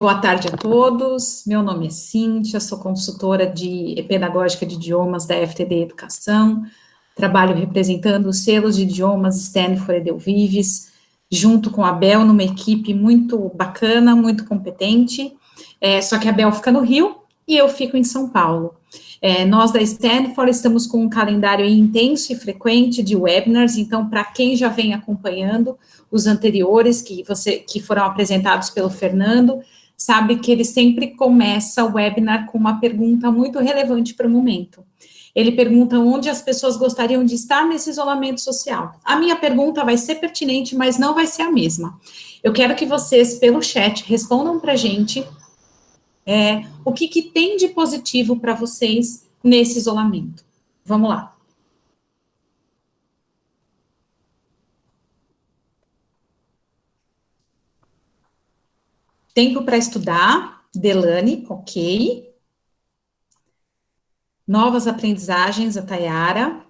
Boa tarde a todos, meu nome é Cíntia, sou consultora pedagógica de idiomas da FTD Educação, trabalho representando os selos de idiomas Stanford e Edelvives, junto com a Bel, numa equipe muito bacana, muito competente, só que a Bel fica no Rio e eu fico em São Paulo. Nós da Stanford estamos com um calendário intenso e frequente de webinars, então para quem já vem acompanhando os anteriores que foram apresentados pelo Fernando, sabe que ele sempre começa o webinar com uma pergunta muito relevante para o momento. Ele pergunta onde as pessoas gostariam de estar nesse isolamento social. A minha pergunta vai ser pertinente, mas não vai ser a mesma. Eu quero que vocês, pelo chat, respondam para a gente o que tem de positivo para vocês nesse isolamento. Vamos lá. Tempo para estudar, Delane, ok. Novas aprendizagens, a Tayara.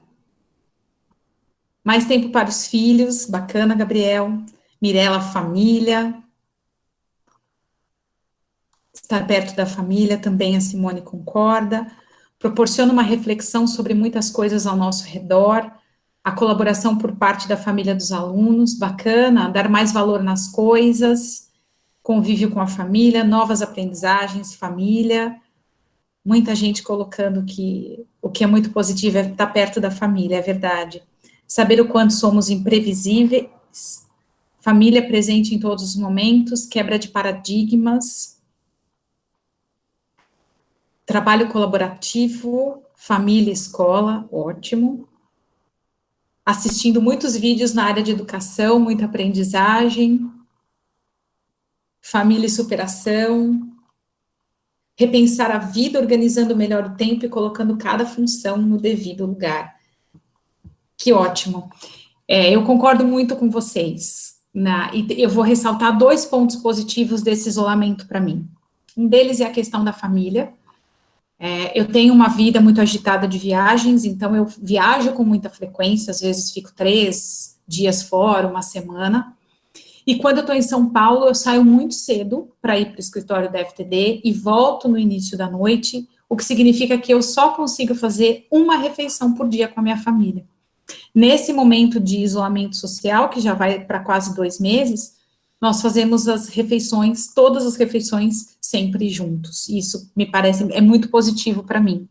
Mais tempo para os filhos, bacana, Gabriel. Mirela, família. Estar perto da família, também a Simone concorda. Proporciona uma reflexão sobre muitas coisas ao nosso redor. A colaboração por parte da família dos alunos, bacana. Dar mais valor nas coisas. Convívio com a família, novas aprendizagens, família. Muita gente colocando que o que é muito positivo é estar perto da família, é verdade. Saber o quanto somos imprevisíveis, família presente em todos os momentos, quebra de paradigmas, trabalho colaborativo, família, escola, ótimo. Assistindo muitos vídeos na área de educação, muita aprendizagem, família e superação, repensar a vida, organizando melhor o tempo e colocando cada função no devido lugar. Que ótimo. Eu concordo muito com vocês. E eu vou ressaltar 2 pontos positivos desse isolamento para mim. Um deles é a questão da família. Eu tenho uma vida muito agitada de viagens, então eu viajo com muita frequência, às vezes fico 3 dias fora, uma semana. E quando eu estou em São Paulo, eu saio muito cedo para ir para o escritório da FTD e volto no início da noite, o que significa que eu só consigo fazer uma refeição por dia com a minha família. Nesse momento de isolamento social, que já vai para quase 2 meses, nós fazemos as refeições, todas as refeições, sempre juntos. Isso me parece, é muito positivo para mim.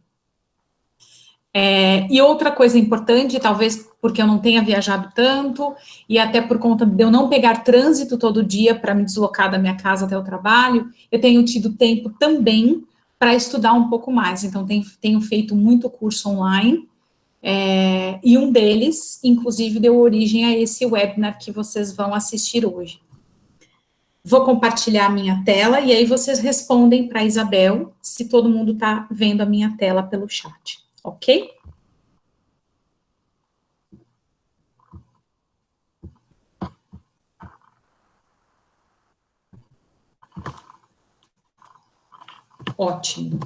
E outra coisa importante, talvez porque eu não tenha viajado tanto, e até por conta de eu não pegar trânsito todo dia para me deslocar da minha casa até o trabalho, eu tenho tido tempo também para estudar um pouco mais. Então, tenho feito muito curso online, e um deles, inclusive, deu origem a esse webinar que vocês vão assistir hoje. Vou compartilhar a minha tela, e aí vocês respondem para a Isabel, se todo mundo está vendo a minha tela pelo chat. Ok? Ótimo.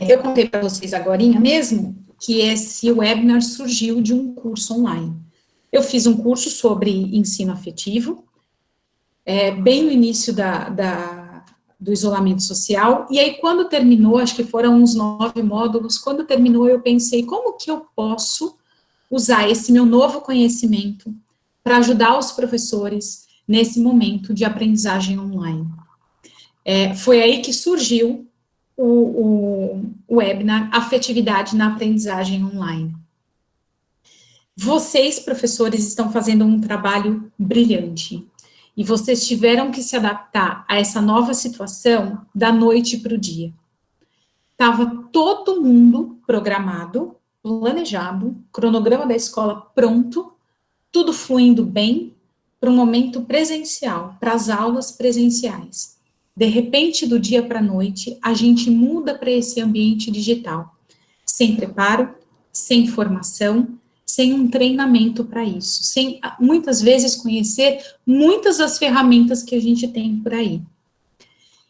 Eu contei para vocês agorinha mesmo que esse webinar surgiu de um curso online. Eu fiz um curso sobre ensino afetivo, bem no início do isolamento social, e aí quando terminou, acho que foram uns 9 módulos, quando terminou eu pensei, como que eu posso usar esse meu novo conhecimento para ajudar os professores nesse momento de aprendizagem online? Foi aí que surgiu o webinar Afetividade na Aprendizagem Online. Vocês, professores, estão fazendo um trabalho brilhante, e vocês tiveram que se adaptar a essa nova situação da noite para o dia. Estava todo mundo programado, planejado, cronograma da escola pronto, tudo fluindo bem para um momento presencial, para as aulas presenciais. De repente, do dia para a noite, a gente muda para esse ambiente digital, sem preparo, sem formação, sem um treinamento para isso, sem, muitas vezes, conhecer muitas das ferramentas que a gente tem por aí.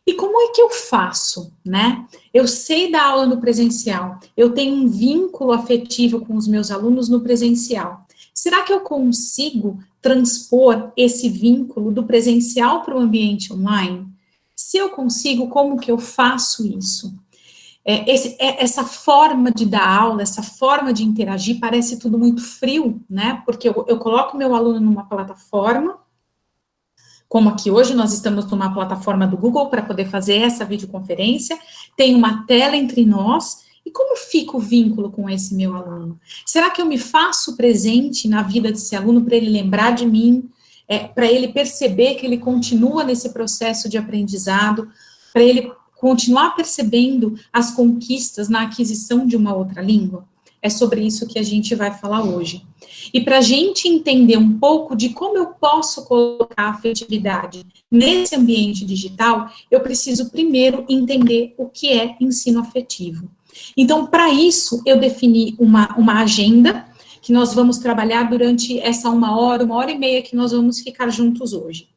E como é que eu faço, né? Eu sei dar aula no presencial, eu tenho um vínculo afetivo com os meus alunos no presencial. Será que eu consigo transpor esse vínculo do presencial para o ambiente online? Se Se eu consigo, como que eu faço isso? Essa forma de dar aula, essa forma de interagir, parece tudo muito frio, né? Porque eu coloco meu aluno numa plataforma, como aqui hoje nós estamos numa plataforma do Google para poder fazer essa videoconferência, tem uma tela entre nós, e como fica o vínculo com esse meu aluno? Será que eu me faço presente na vida desse aluno para ele lembrar de mim, para ele perceber que ele continua nesse processo de aprendizado, para ele continuar percebendo as conquistas na aquisição de uma outra língua? É sobre isso que a gente vai falar hoje. E para a gente entender um pouco de como eu posso colocar a afetividade nesse ambiente digital, eu preciso primeiro entender o que é ensino afetivo. Então, para isso, eu defini uma agenda que nós vamos trabalhar durante essa uma hora e meia que nós vamos ficar juntos hoje.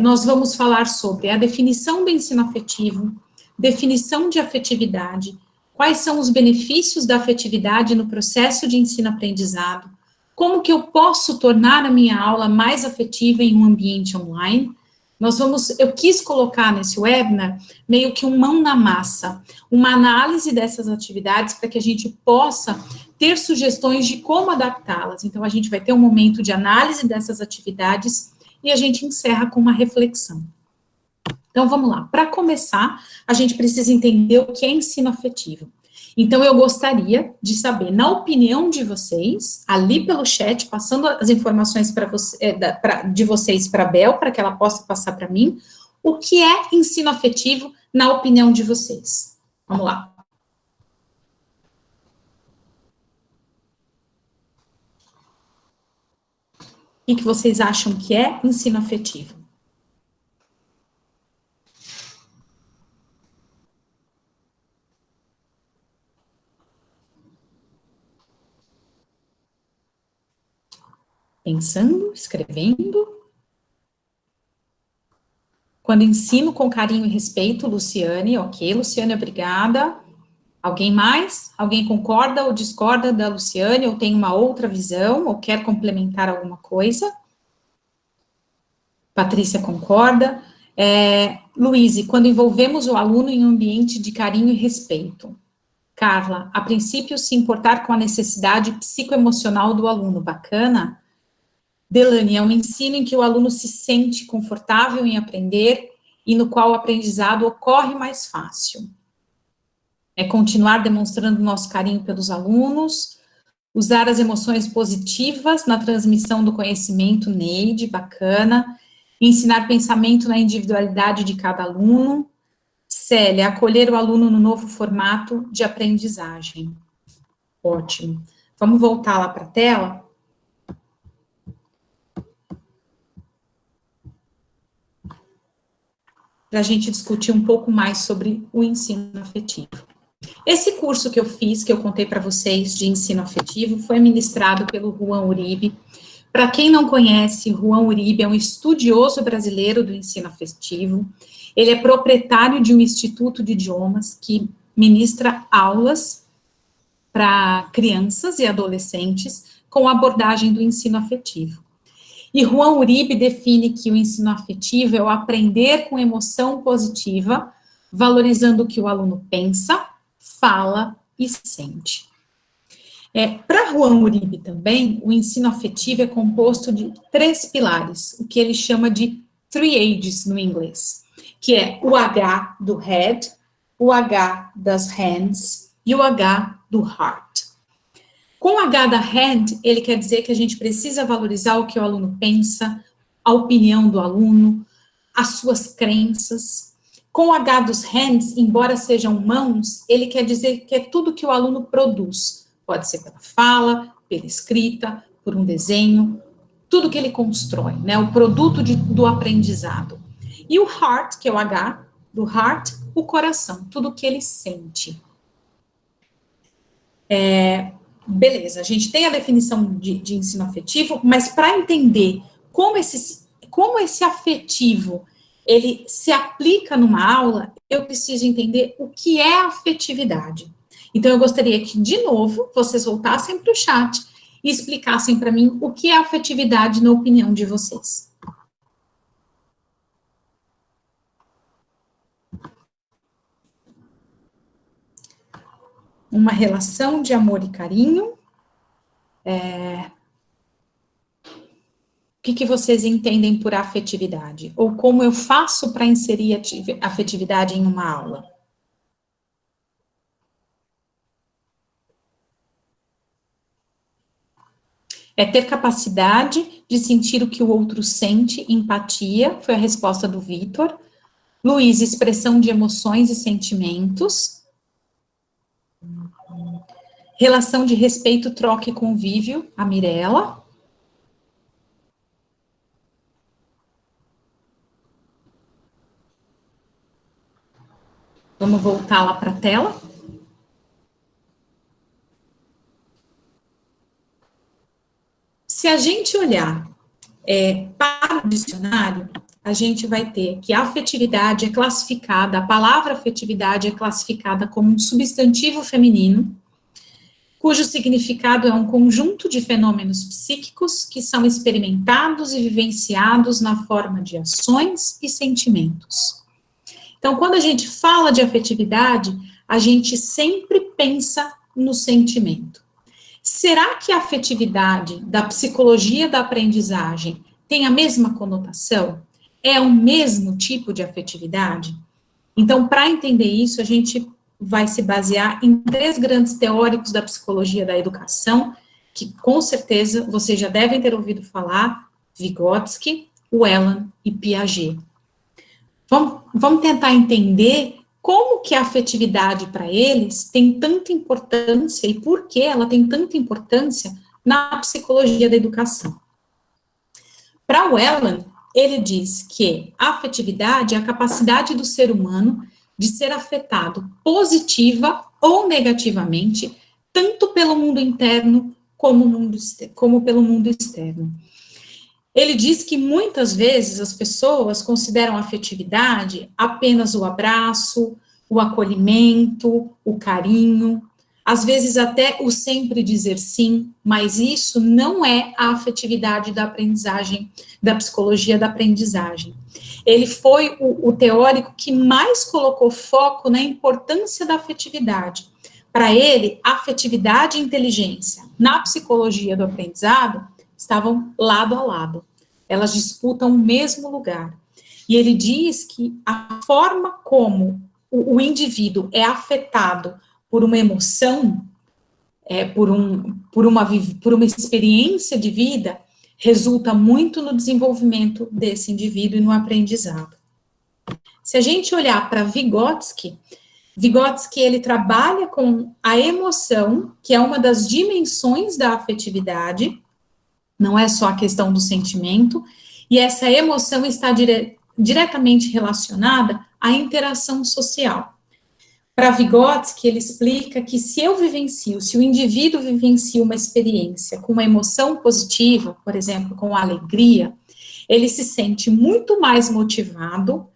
Nós vamos falar sobre a definição do ensino afetivo, definição de afetividade, quais são os benefícios da afetividade no processo de ensino-aprendizado, como que eu posso tornar a minha aula mais afetiva em um ambiente online. Eu quis colocar nesse webinar meio que um mão na massa, uma análise dessas atividades para que a gente possa ter sugestões de como adaptá-las. Então, a gente vai ter um momento de análise dessas atividades e a gente encerra com uma reflexão. Então, vamos lá. Para começar, a gente precisa entender o que é ensino afetivo. Então, eu gostaria de saber, na opinião de vocês, ali pelo chat, passando as informações de vocês para a Bel, para que ela possa passar para mim, o que é ensino afetivo na opinião de vocês. Vamos lá. O que vocês acham que é ensino afetivo? Pensando, escrevendo. Quando ensino com carinho e respeito, Luciane, ok, Luciane, obrigada. Alguém mais? Alguém concorda ou discorda da Luciane, ou tem uma outra visão, ou quer complementar alguma coisa? Patrícia concorda. Luíse, quando envolvemos o aluno em um ambiente de carinho e respeito. Carla, a princípio se importar com a necessidade psicoemocional do aluno, bacana. Delane, é um ensino em que o aluno se sente confortável em aprender e no qual o aprendizado ocorre mais fácil. Continuar demonstrando nosso carinho pelos alunos, usar as emoções positivas na transmissão do conhecimento, Neide, bacana. Ensinar pensamento na individualidade de cada aluno. Célia, acolher o aluno no novo formato de aprendizagem. Ótimo. Vamos voltar lá para a tela? Para a gente discutir um pouco mais sobre o ensino afetivo. Esse curso que eu fiz, que eu contei para vocês, de ensino afetivo, foi ministrado pelo Juan Uribe. Para quem não conhece, Juan Uribe é um estudioso brasileiro do ensino afetivo. Ele é proprietário de um instituto de idiomas que ministra aulas para crianças e adolescentes com abordagem do ensino afetivo. E Juan Uribe define que o ensino afetivo é o aprender com emoção positiva, valorizando o que o aluno pensa, fala e sente. Para Juan Uribe também, o ensino afetivo é composto de 3 pilares, o que ele chama de 3 H's no inglês, que é o H do head, o H das hands e o H do heart. Com o H da hand, ele quer dizer que a gente precisa valorizar o que o aluno pensa, a opinião do aluno, as suas crenças. Com o H dos hands, embora sejam mãos, ele quer dizer que é tudo que o aluno produz. Pode ser pela fala, pela escrita, por um desenho, tudo que ele constrói, né? O produto do aprendizado. E o heart, que é o H do heart, o coração, tudo que ele sente. Beleza, a gente tem a definição de ensino afetivo, mas para entender como esse afetivo ele se aplica numa aula, eu preciso entender o que é afetividade. Então, eu gostaria que, de novo, vocês voltassem para o chat e explicassem para mim o que é afetividade na opinião de vocês. uma relação de amor e carinho. O que vocês entendem por afetividade? Ou como eu faço para inserir afetividade em uma aula? É ter capacidade de sentir o que o outro sente, empatia, foi a resposta do Vitor. Luiz, expressão de emoções e sentimentos. Relação de respeito, troca e convívio, a Mirella. Vamos voltar lá para a tela. Se a gente olhar para o dicionário, a gente vai ter que a afetividade é classificada, a palavra afetividade é classificada como um substantivo feminino, cujo significado é um conjunto de fenômenos psíquicos que são experimentados e vivenciados na forma de ações e sentimentos. Então, quando a gente fala de afetividade, a gente sempre pensa no sentimento. Será que a afetividade da psicologia da aprendizagem tem a mesma conotação? É o mesmo tipo de afetividade? Então, para entender isso, a gente vai se basear em 3 grandes teóricos da psicologia da educação, que com certeza vocês já devem ter ouvido falar: Vygotsky, Whelan e Piaget. Vamos tentar entender como que a afetividade para eles tem tanta importância e por que ela tem tanta importância na psicologia da educação. Para Whelan, ele diz que a afetividade é a capacidade do ser humano de ser afetado positiva ou negativamente, tanto pelo mundo interno como pelo mundo externo. Ele diz que muitas vezes as pessoas consideram a afetividade apenas o abraço, o acolhimento, o carinho, às vezes até o sempre dizer sim, mas isso não é a afetividade da aprendizagem, da psicologia da aprendizagem. Ele foi o teórico que mais colocou foco na importância da afetividade. Para ele, afetividade e inteligência na psicologia do aprendizado estavam lado a lado. Elas disputam o mesmo lugar. E ele diz que a forma como o indivíduo é afetado por uma emoção, por uma experiência de vida, resulta muito no desenvolvimento desse indivíduo e no aprendizado. Se a gente olhar para Vygotsky, ele trabalha com a emoção, que é uma das dimensões da afetividade, não é só a questão do sentimento, e essa emoção está diretamente relacionada à interação social. Para Vygotsky, ele explica que se o indivíduo vivencia uma experiência com uma emoção positiva, por exemplo, com alegria, ele se sente muito mais motivado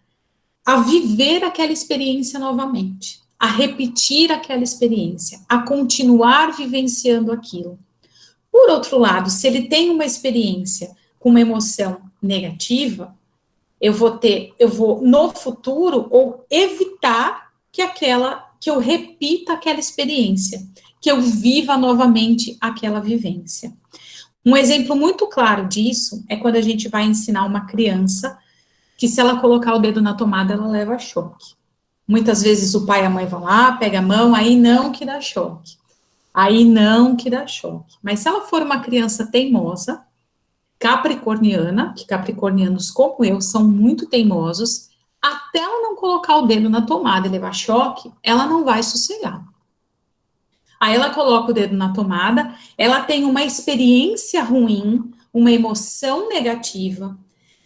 a viver aquela experiência novamente, a repetir aquela experiência, a continuar vivenciando aquilo. Por outro lado, se ele tem uma experiência com uma emoção negativa, eu vou no futuro ou evitar que eu repita aquela experiência, que eu viva novamente aquela vivência. Um exemplo muito claro disso é quando a gente vai ensinar uma criança que se ela colocar o dedo na tomada, ela leva choque. Muitas vezes o pai e a mãe vão lá, pega a mão, aí não que dá choque. Mas se ela for uma criança teimosa, capricorniana, que capricornianos como eu são muito teimosos, até ela não colocar o dedo na tomada e levar choque, ela não vai sossegar. Aí ela coloca o dedo na tomada, ela tem uma experiência ruim, uma emoção negativa,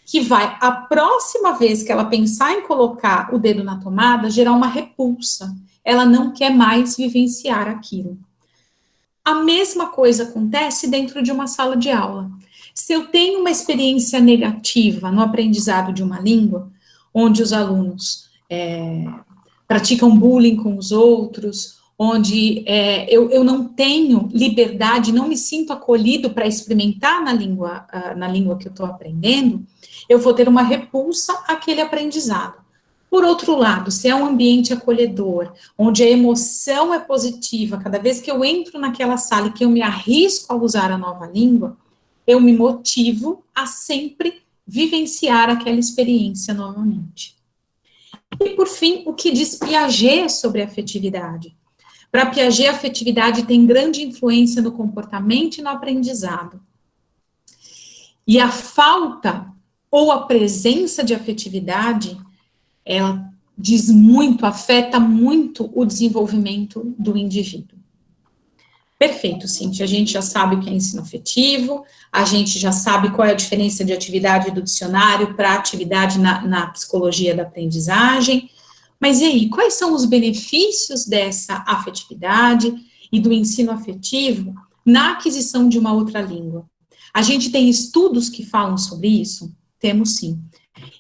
que vai, a próxima vez que ela pensar em colocar o dedo na tomada, gerar uma repulsa. Ela não quer mais vivenciar aquilo. A mesma coisa acontece dentro de uma sala de aula. Se eu tenho uma experiência negativa no aprendizado de uma língua, onde os alunos praticam bullying com os outros, onde eu não tenho liberdade, não me sinto acolhido para experimentar na língua que eu estou aprendendo, eu vou ter uma repulsa àquele aprendizado. Por outro lado, se é um ambiente acolhedor, onde a emoção é positiva, cada vez que eu entro naquela sala e que eu me arrisco a usar a nova língua, eu me motivo a sempre vivenciar aquela experiência novamente. E, por fim, o que diz Piaget sobre a afetividade? Para Piaget, a afetividade tem grande influência no comportamento e no aprendizado. E a falta ou a presença de afetividade, ela diz muito, afeta muito o desenvolvimento do indivíduo. Perfeito, Cíntia, a gente já sabe o que é ensino afetivo, a gente já sabe qual é a diferença de atividade do dicionário para atividade na psicologia da aprendizagem, mas e aí, quais são os benefícios dessa afetividade e do ensino afetivo na aquisição de uma outra língua? A gente tem estudos que falam sobre isso? Temos sim.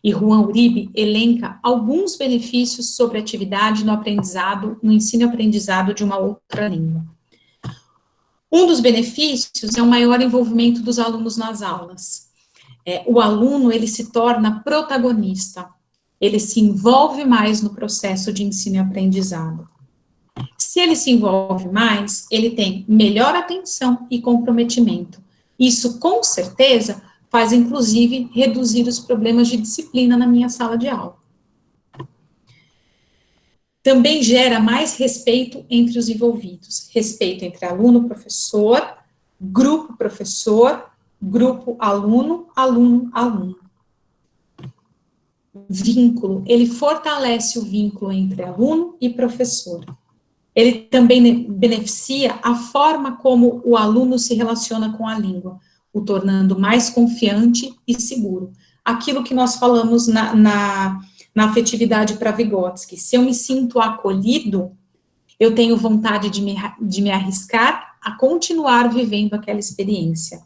E Juan Uribe elenca alguns benefícios sobre atividade no aprendizado, no ensino e aprendizado de uma outra língua. Um dos benefícios é o maior envolvimento dos alunos nas aulas. O aluno, ele se torna protagonista, ele se envolve mais no processo de ensino e aprendizado. Se ele se envolve mais, ele tem melhor atenção e comprometimento. Isso, com certeza, faz, inclusive, reduzir os problemas de disciplina na minha sala de aula. Também gera mais respeito entre os envolvidos. Respeito entre aluno-professor, grupo-professor, grupo-aluno, aluno-aluno. Vínculo. Ele fortalece o vínculo entre aluno e professor. Ele também beneficia a forma como o aluno se relaciona com a língua, o tornando mais confiante e seguro. Aquilo que nós falamos na afetividade para Vygotsky. Se eu me sinto acolhido, eu tenho vontade de me arriscar a continuar vivendo aquela experiência.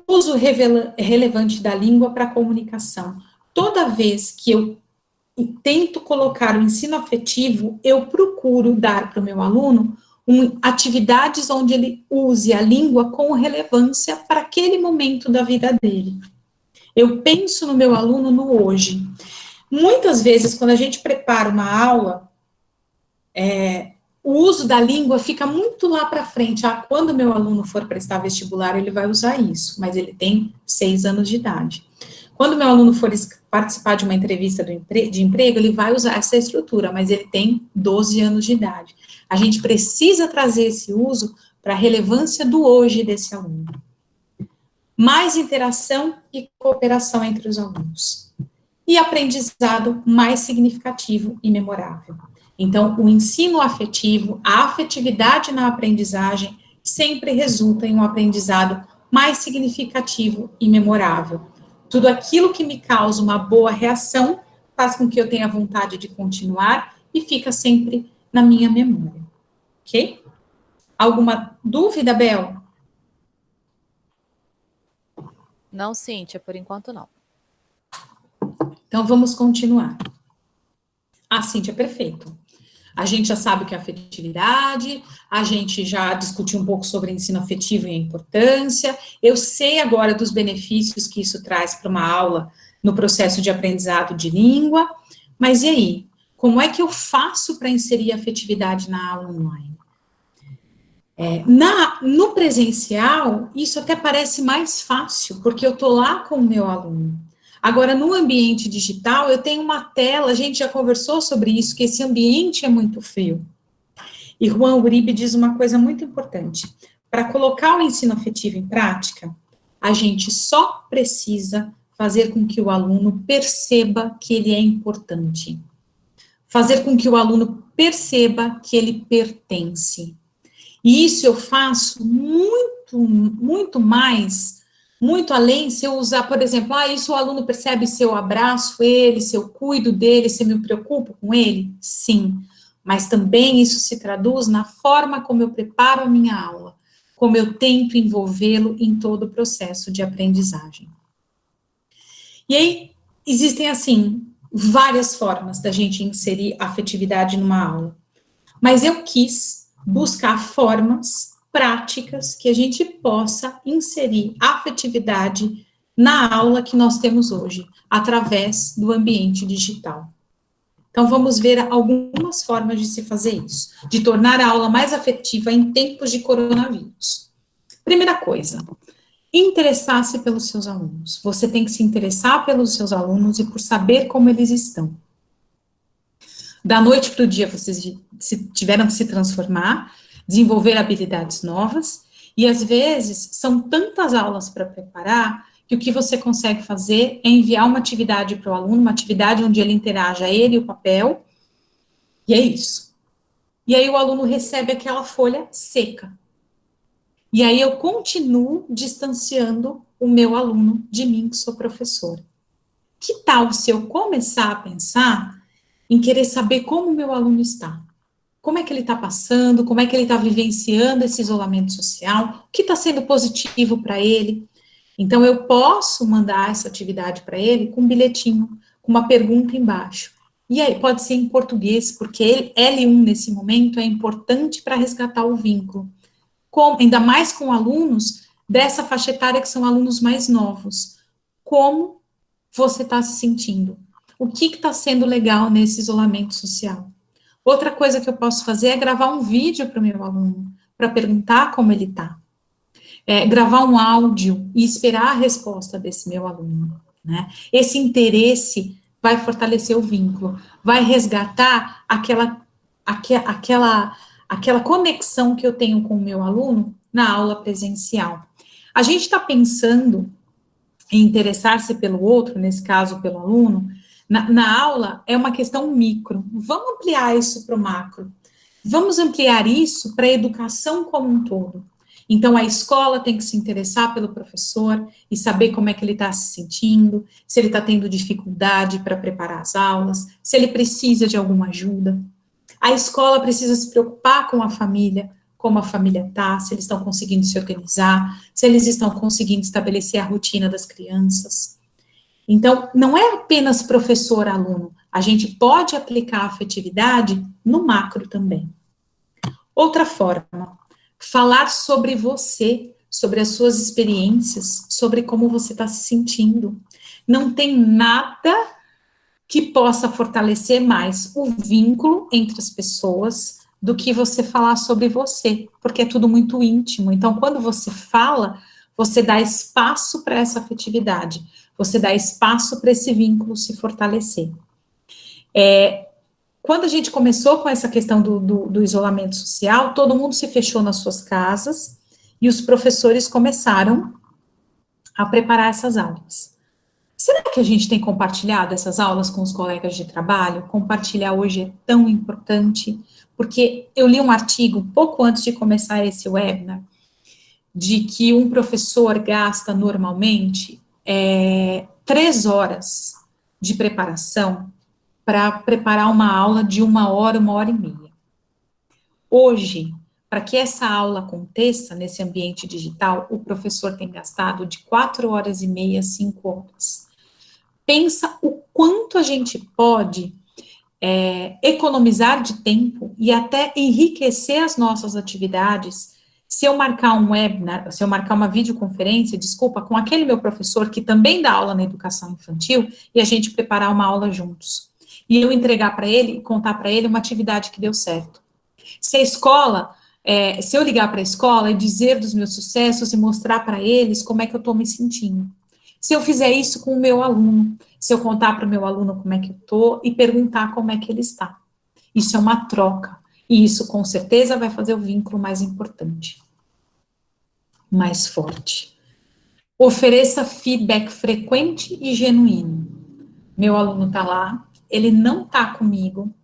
Uso relevante da língua para a comunicação. Toda vez que eu tento colocar o ensino afetivo, eu procuro dar para o meu aluno atividades onde ele use a língua com relevância para aquele momento da vida dele. Eu penso no meu aluno no hoje. Muitas vezes, quando a gente prepara uma aula, o uso da língua fica muito lá para frente. Quando o meu aluno for prestar vestibular, ele vai usar isso, mas ele tem 6 anos de idade. Quando o meu aluno for participar de uma entrevista de emprego, ele vai usar essa estrutura, mas ele tem 12 anos de idade. A gente precisa trazer esse uso para a relevância do hoje desse aluno. Mais interação e cooperação entre os alunos. E aprendizado mais significativo e memorável. Então, o ensino afetivo, a afetividade na aprendizagem, sempre resulta em um aprendizado mais significativo e memorável. Tudo aquilo que me causa uma boa reação faz com que eu tenha vontade de continuar e fica sempre na minha memória. Ok? Alguma dúvida, Bel? Não, Cíntia, por enquanto não. Então, vamos continuar. Cíntia, perfeito. A gente já sabe o que é afetividade, a gente já discutiu um pouco sobre ensino afetivo e a importância, eu sei agora dos benefícios que isso traz para uma aula no processo de aprendizado de língua, mas e aí? Como é que eu faço para inserir a afetividade na aula online? No presencial, isso até parece mais fácil, porque eu estou lá com o meu aluno. Agora, no ambiente digital, eu tenho uma tela, a gente já conversou sobre isso, que esse ambiente é muito frio. E Juan Uribe diz uma coisa muito importante. Para colocar o ensino afetivo em prática, a gente só precisa fazer com que o aluno perceba que ele é importante. Fazer com que o aluno perceba que ele pertence. E isso eu faço muito mais, muito além, se eu usar, por exemplo, isso o aluno percebe se eu abraço ele, se eu cuido dele, se eu me preocupo com ele? Sim, mas também isso se traduz na forma como eu preparo a minha aula, como eu tento envolvê-lo em todo o processo de aprendizagem. E aí, existem, assim, várias formas da gente inserir afetividade numa aula, mas eu quis buscar formas práticas que a gente possa inserir afetividade na aula que nós temos hoje, através do ambiente digital. Então, vamos ver algumas formas de se fazer isso, de tornar a aula mais afetiva em tempos de coronavírus. Primeira coisa, interessar-se pelos seus alunos. Você tem que se interessar pelos seus alunos e por saber como eles estão. Da noite para o dia, vocês tiveram que se transformar, desenvolver habilidades novas, e às vezes são tantas aulas para preparar que o que você consegue fazer é enviar uma atividade para o aluno, uma atividade onde ele interaja, ele e o papel, e é isso. E aí o aluno recebe aquela folha seca. E aí eu continuo distanciando o meu aluno de mim, que sou professora. Que tal se eu começar a pensar em querer saber como o meu aluno está? Como é que ele está passando, como é que ele está vivenciando esse isolamento social, o que está sendo positivo para ele. Então, eu posso mandar essa atividade para ele com um bilhetinho, com uma pergunta embaixo. E aí, pode ser em português, porque L1, nesse momento, é importante para resgatar o vínculo. Ainda mais com alunos dessa faixa etária que são alunos mais novos. Como você está se sentindo? O que está sendo legal nesse isolamento social? Outra coisa que eu posso fazer é gravar um vídeo para o meu aluno, para perguntar como ele está. Gravar um áudio e esperar a resposta desse meu aluno, né? Esse interesse vai fortalecer o vínculo, vai resgatar aquela conexão que eu tenho com o meu aluno na aula presencial. A gente está pensando em interessar-se pelo outro, nesse caso pelo aluno, na aula é uma questão micro. Vamos ampliar isso para o macro. Vamos ampliar isso para a educação como um todo. Então, a escola tem que se interessar pelo professor e saber como é que ele está se sentindo, se ele está tendo dificuldade para preparar as aulas, se ele precisa de alguma ajuda. A escola precisa se preocupar com a família, como a família está, se eles estão conseguindo se organizar, se eles estão conseguindo estabelecer a rotina das crianças. Então, não é apenas professor-aluno, a gente pode aplicar a afetividade no macro também. Outra forma, falar sobre você, sobre as suas experiências, sobre como você está se sentindo. Não tem nada que possa fortalecer mais o vínculo entre as pessoas do que você falar sobre você, porque é tudo muito íntimo. Então, quando você fala, você dá espaço para essa afetividade, você dá espaço para esse vínculo se fortalecer. Quando a gente começou com essa questão do isolamento social, todo mundo se fechou nas suas casas e os professores começaram a preparar essas aulas. Será que a gente tem compartilhado essas aulas com os colegas de trabalho? Compartilhar hoje é tão importante, porque eu li um artigo pouco antes de começar esse webinar, de que um professor gasta normalmente 3 horas de preparação para preparar uma aula de 1 hora e meia. Hoje, para que essa aula aconteça nesse ambiente digital, o professor tem gastado de 4 horas e meia, 5 horas. Pensa o quanto a gente pode economizar de tempo e até enriquecer as nossas atividades se eu marcar um webinar, se eu marcar uma videoconferência, com aquele meu professor que também dá aula na educação infantil e a gente preparar uma aula juntos. E eu entregar para ele, contar para ele uma atividade que deu certo. Se a escola, se eu ligar para a escola e dizer dos meus sucessos e mostrar para eles como é que eu estou me sentindo. Se eu fizer isso com o meu aluno, se eu contar para o meu aluno como é que eu estou e perguntar como é que ele está. Isso é uma troca. E isso, com certeza, vai fazer o vínculo mais importante, mais forte. Ofereça feedback frequente e genuíno. Meu aluno está lá, ele não está comigo,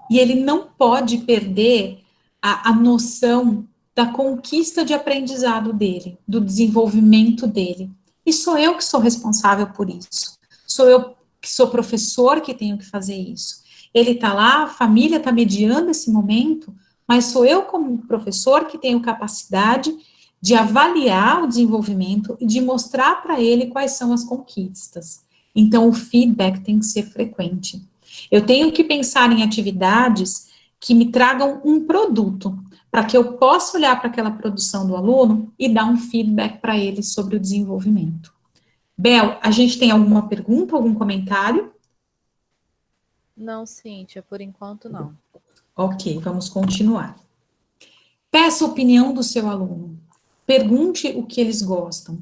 e ele não pode perder a noção da conquista de aprendizado dele, do desenvolvimento dele. E sou eu que sou responsável por isso. Sou eu que sou professor que tenho que fazer isso. Ele está lá, a família está mediando esse momento, mas sou eu, como professor, que tenho capacidade de avaliar o desenvolvimento e de mostrar para ele quais são as conquistas. Então, o feedback tem que ser frequente. Eu tenho que pensar em atividades que me tragam um produto, para que eu possa olhar para aquela produção do aluno e dar um feedback para ele sobre o desenvolvimento. Bel, a gente tem alguma pergunta, algum comentário? Não, Cíntia, por enquanto não. Ok, vamos continuar. Peça a opinião do seu aluno. Pergunte o que eles gostam.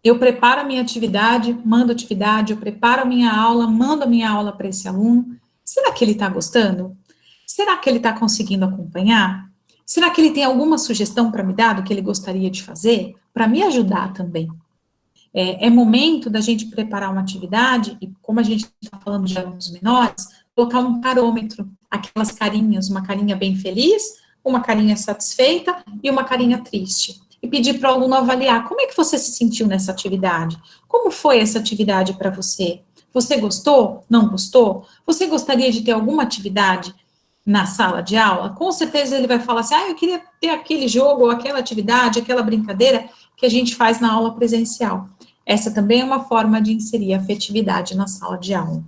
Eu preparo a minha atividade, mando atividade, eu preparo a minha aula, mando a minha aula para esse aluno. Será que ele está gostando? Será que ele está conseguindo acompanhar? Será que ele tem alguma sugestão para me dar do que ele gostaria de fazer? Para me ajudar também. É momento da gente preparar uma atividade, e como a gente está falando de alunos menores, colocar um parômetro, aquelas carinhas, uma carinha bem feliz, uma carinha satisfeita e uma carinha triste. E pedir para o aluno avaliar como é que você se sentiu nessa atividade. Como foi essa atividade para você? Você gostou? Não gostou? Você gostaria de ter alguma atividade na sala de aula? Com certeza ele vai falar assim, eu queria ter aquele jogo, ou aquela atividade, aquela brincadeira que a gente faz na aula presencial. Essa também é uma forma de inserir afetividade na sala de aula.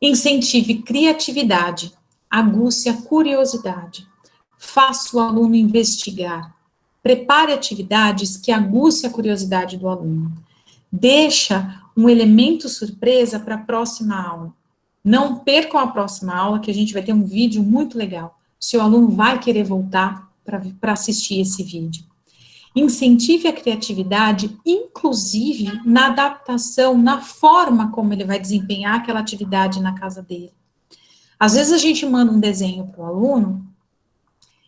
Incentive criatividade, aguce a curiosidade, faça o aluno investigar, prepare atividades que aguce a curiosidade do aluno, deixa um elemento surpresa para a próxima aula. Não percam a próxima aula, que a gente vai ter um vídeo muito legal. O seu aluno vai querer voltar para assistir esse vídeo. Incentive a criatividade, inclusive na adaptação, na forma como ele vai desempenhar aquela atividade na casa dele. Às vezes a gente manda um desenho para o aluno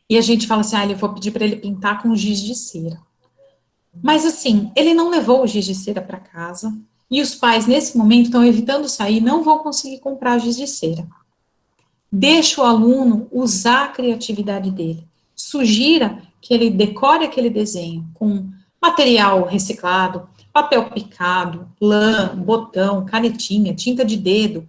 e a gente fala assim, eu vou pedir para ele pintar com giz de cera. Mas assim, ele não levou o giz de cera para casa e os pais, nesse momento, estão evitando sair, não vão conseguir comprar giz de cera. Deixa o aluno usar a criatividade dele. Sugira que ele decore aquele desenho com material reciclado, papel picado, lã, botão, canetinha, tinta de dedo.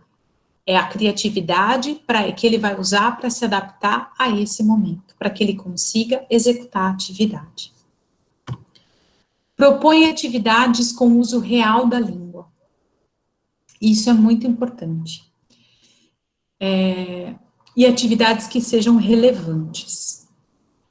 É a criatividade que ele vai usar para se adaptar a esse momento, para que ele consiga executar a atividade. Propõe atividades com uso real da língua. Isso é muito importante. E atividades que sejam relevantes.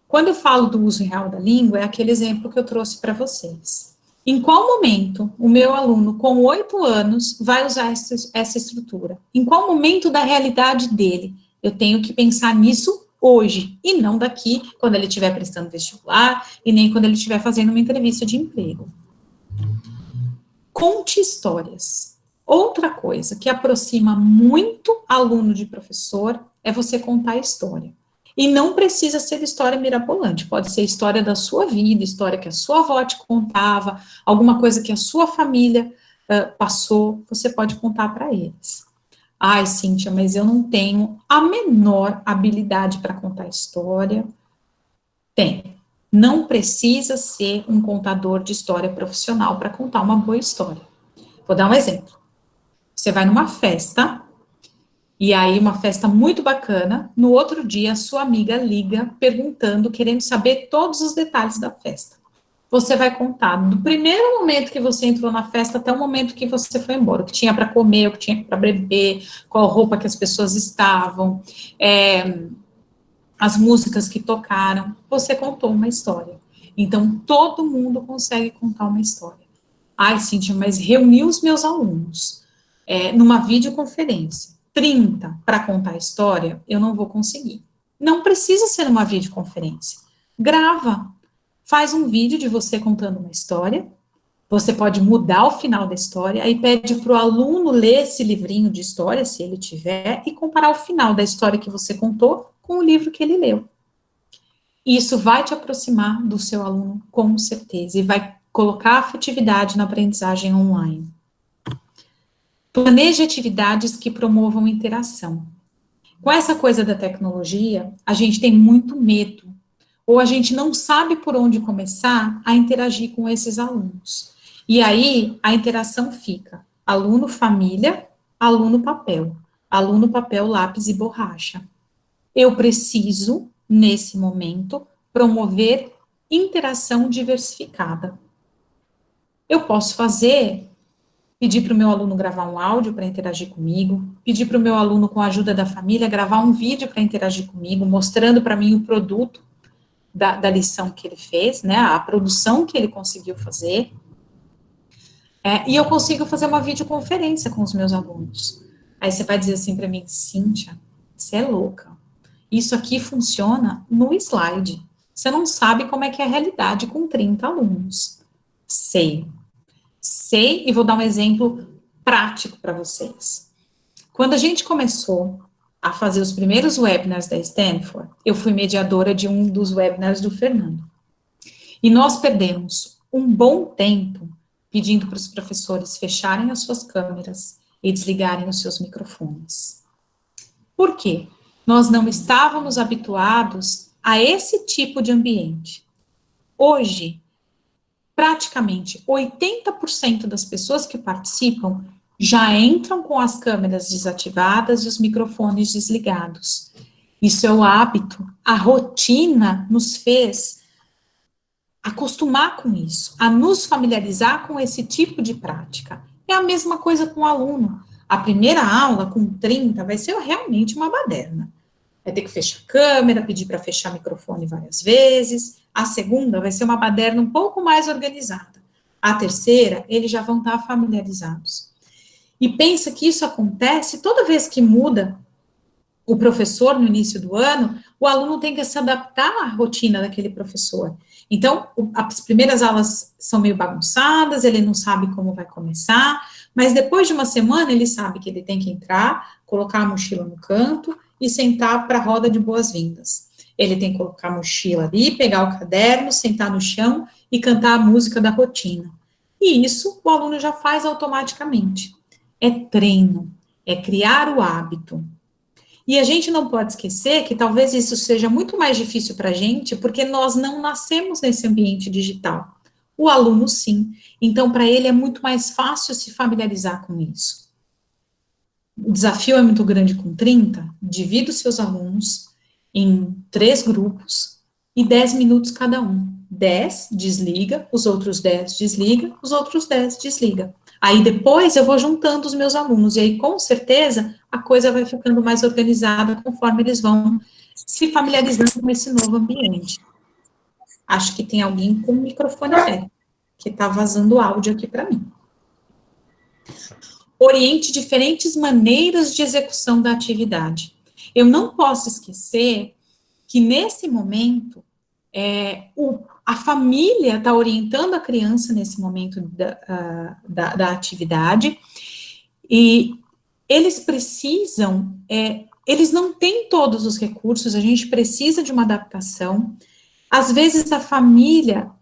Quando eu falo do uso real da língua, é aquele exemplo que eu trouxe para vocês. Em qual momento o meu aluno com 8 anos vai usar essa estrutura? Em qual momento da realidade dele? Eu tenho que pensar nisso hoje, e não daqui, quando ele estiver prestando vestibular, e nem quando ele estiver fazendo uma entrevista de emprego. Conte histórias. Outra coisa que aproxima muito aluno de professor é você contar a história. E não precisa ser história mirabolante, pode ser história da sua vida, história que a sua avó te contava, alguma coisa que a sua família passou, você pode contar para eles. Ai, Cíntia, mas eu não tenho a menor habilidade para contar história. Tem. Não precisa ser um contador de história profissional para contar uma boa história. Vou dar um exemplo. Você vai numa festa, e aí uma festa muito bacana, no outro dia a sua amiga liga perguntando, querendo saber todos os detalhes da festa. Você vai contar do primeiro momento que você entrou na festa até o momento que você foi embora, o que tinha para comer, o que tinha para beber, qual roupa que as pessoas estavam, as músicas que tocaram, você contou uma história. Então, todo mundo consegue contar uma história. Ai, Cíntia, mas reuni os meus alunos numa videoconferência, 30 para contar a história, eu não vou conseguir. Não precisa ser uma videoconferência. Grava. Faz um vídeo de você contando uma história. Você pode mudar o final da história, aí pede para o aluno ler esse livrinho de história, se ele tiver, e comparar o final da história que você contou com o livro que ele leu. Isso vai te aproximar do seu aluno, com certeza, e vai colocar afetividade na aprendizagem online. Planeje atividades que promovam interação. Com essa coisa da tecnologia, a gente tem muito medo, ou a gente não sabe por onde começar a interagir com esses alunos. E aí, a interação fica aluno-família, aluno-papel, aluno-papel, lápis e borracha. Eu preciso, nesse momento, promover interação diversificada. Eu posso pedir para o meu aluno gravar um áudio para interagir comigo, pedir para o meu aluno, com a ajuda da família, gravar um vídeo para interagir comigo, mostrando para mim o produto da lição que ele fez, né, a produção que ele conseguiu fazer. E eu consigo fazer uma videoconferência com os meus alunos. Aí você vai dizer assim para mim, Cíntia, você é louca. Isso aqui funciona no slide. Você não sabe como é que é a realidade com 30 alunos. Sei. Sei e vou dar um exemplo prático para vocês. Quando a gente começou a fazer os primeiros webinars da Stanford, eu fui mediadora de um dos webinars do Fernando. E nós perdemos um bom tempo pedindo para os professores fecharem as suas câmeras e desligarem os seus microfones. Por quê? Nós não estávamos habituados a esse tipo de ambiente. Hoje, praticamente 80% das pessoas que participam já entram com as câmeras desativadas e os microfones desligados. Isso é o hábito, a rotina nos fez acostumar com isso, a nos familiarizar com esse tipo de prática. É a mesma coisa com o aluno. A primeira aula, com 30, vai ser realmente uma baderna. Vai ter que fechar a câmera, pedir para fechar o microfone várias vezes. A segunda vai ser uma baderna um pouco mais organizada. A terceira, eles já vão estar familiarizados. E pensa que isso acontece toda vez que muda o professor no início do ano, o aluno tem que se adaptar à rotina daquele professor. Então, as primeiras aulas são meio bagunçadas, ele não sabe como vai começar, mas depois de uma semana ele sabe que ele tem que entrar, colocar a mochila no canto e sentar para a roda de boas-vindas. Ele tem que colocar a mochila ali, pegar o caderno, sentar no chão e cantar a música da rotina. E isso o aluno já faz automaticamente. É treino, é criar o hábito. E a gente não pode esquecer que talvez isso seja muito mais difícil para a gente, porque nós não nascemos nesse ambiente digital. O aluno, sim. Então, para ele é muito mais fácil se familiarizar com isso. O desafio é muito grande com 30, divida os seus alunos em 3 grupos e 10 minutos cada um. 10 desliga, os outros 10 desliga, os outros 10 desliga. Aí depois eu vou juntando os meus alunos, e aí com certeza a coisa vai ficando mais organizada conforme eles vão se familiarizando com esse novo ambiente. Acho que tem alguém com o microfone aberto, que está vazando áudio aqui para mim. Oriente diferentes maneiras de execução da atividade. Eu não posso esquecer que nesse momento a família está orientando a criança nesse momento da atividade, e eles precisam, eles não têm todos os recursos, a gente precisa de uma adaptação. Às vezes a família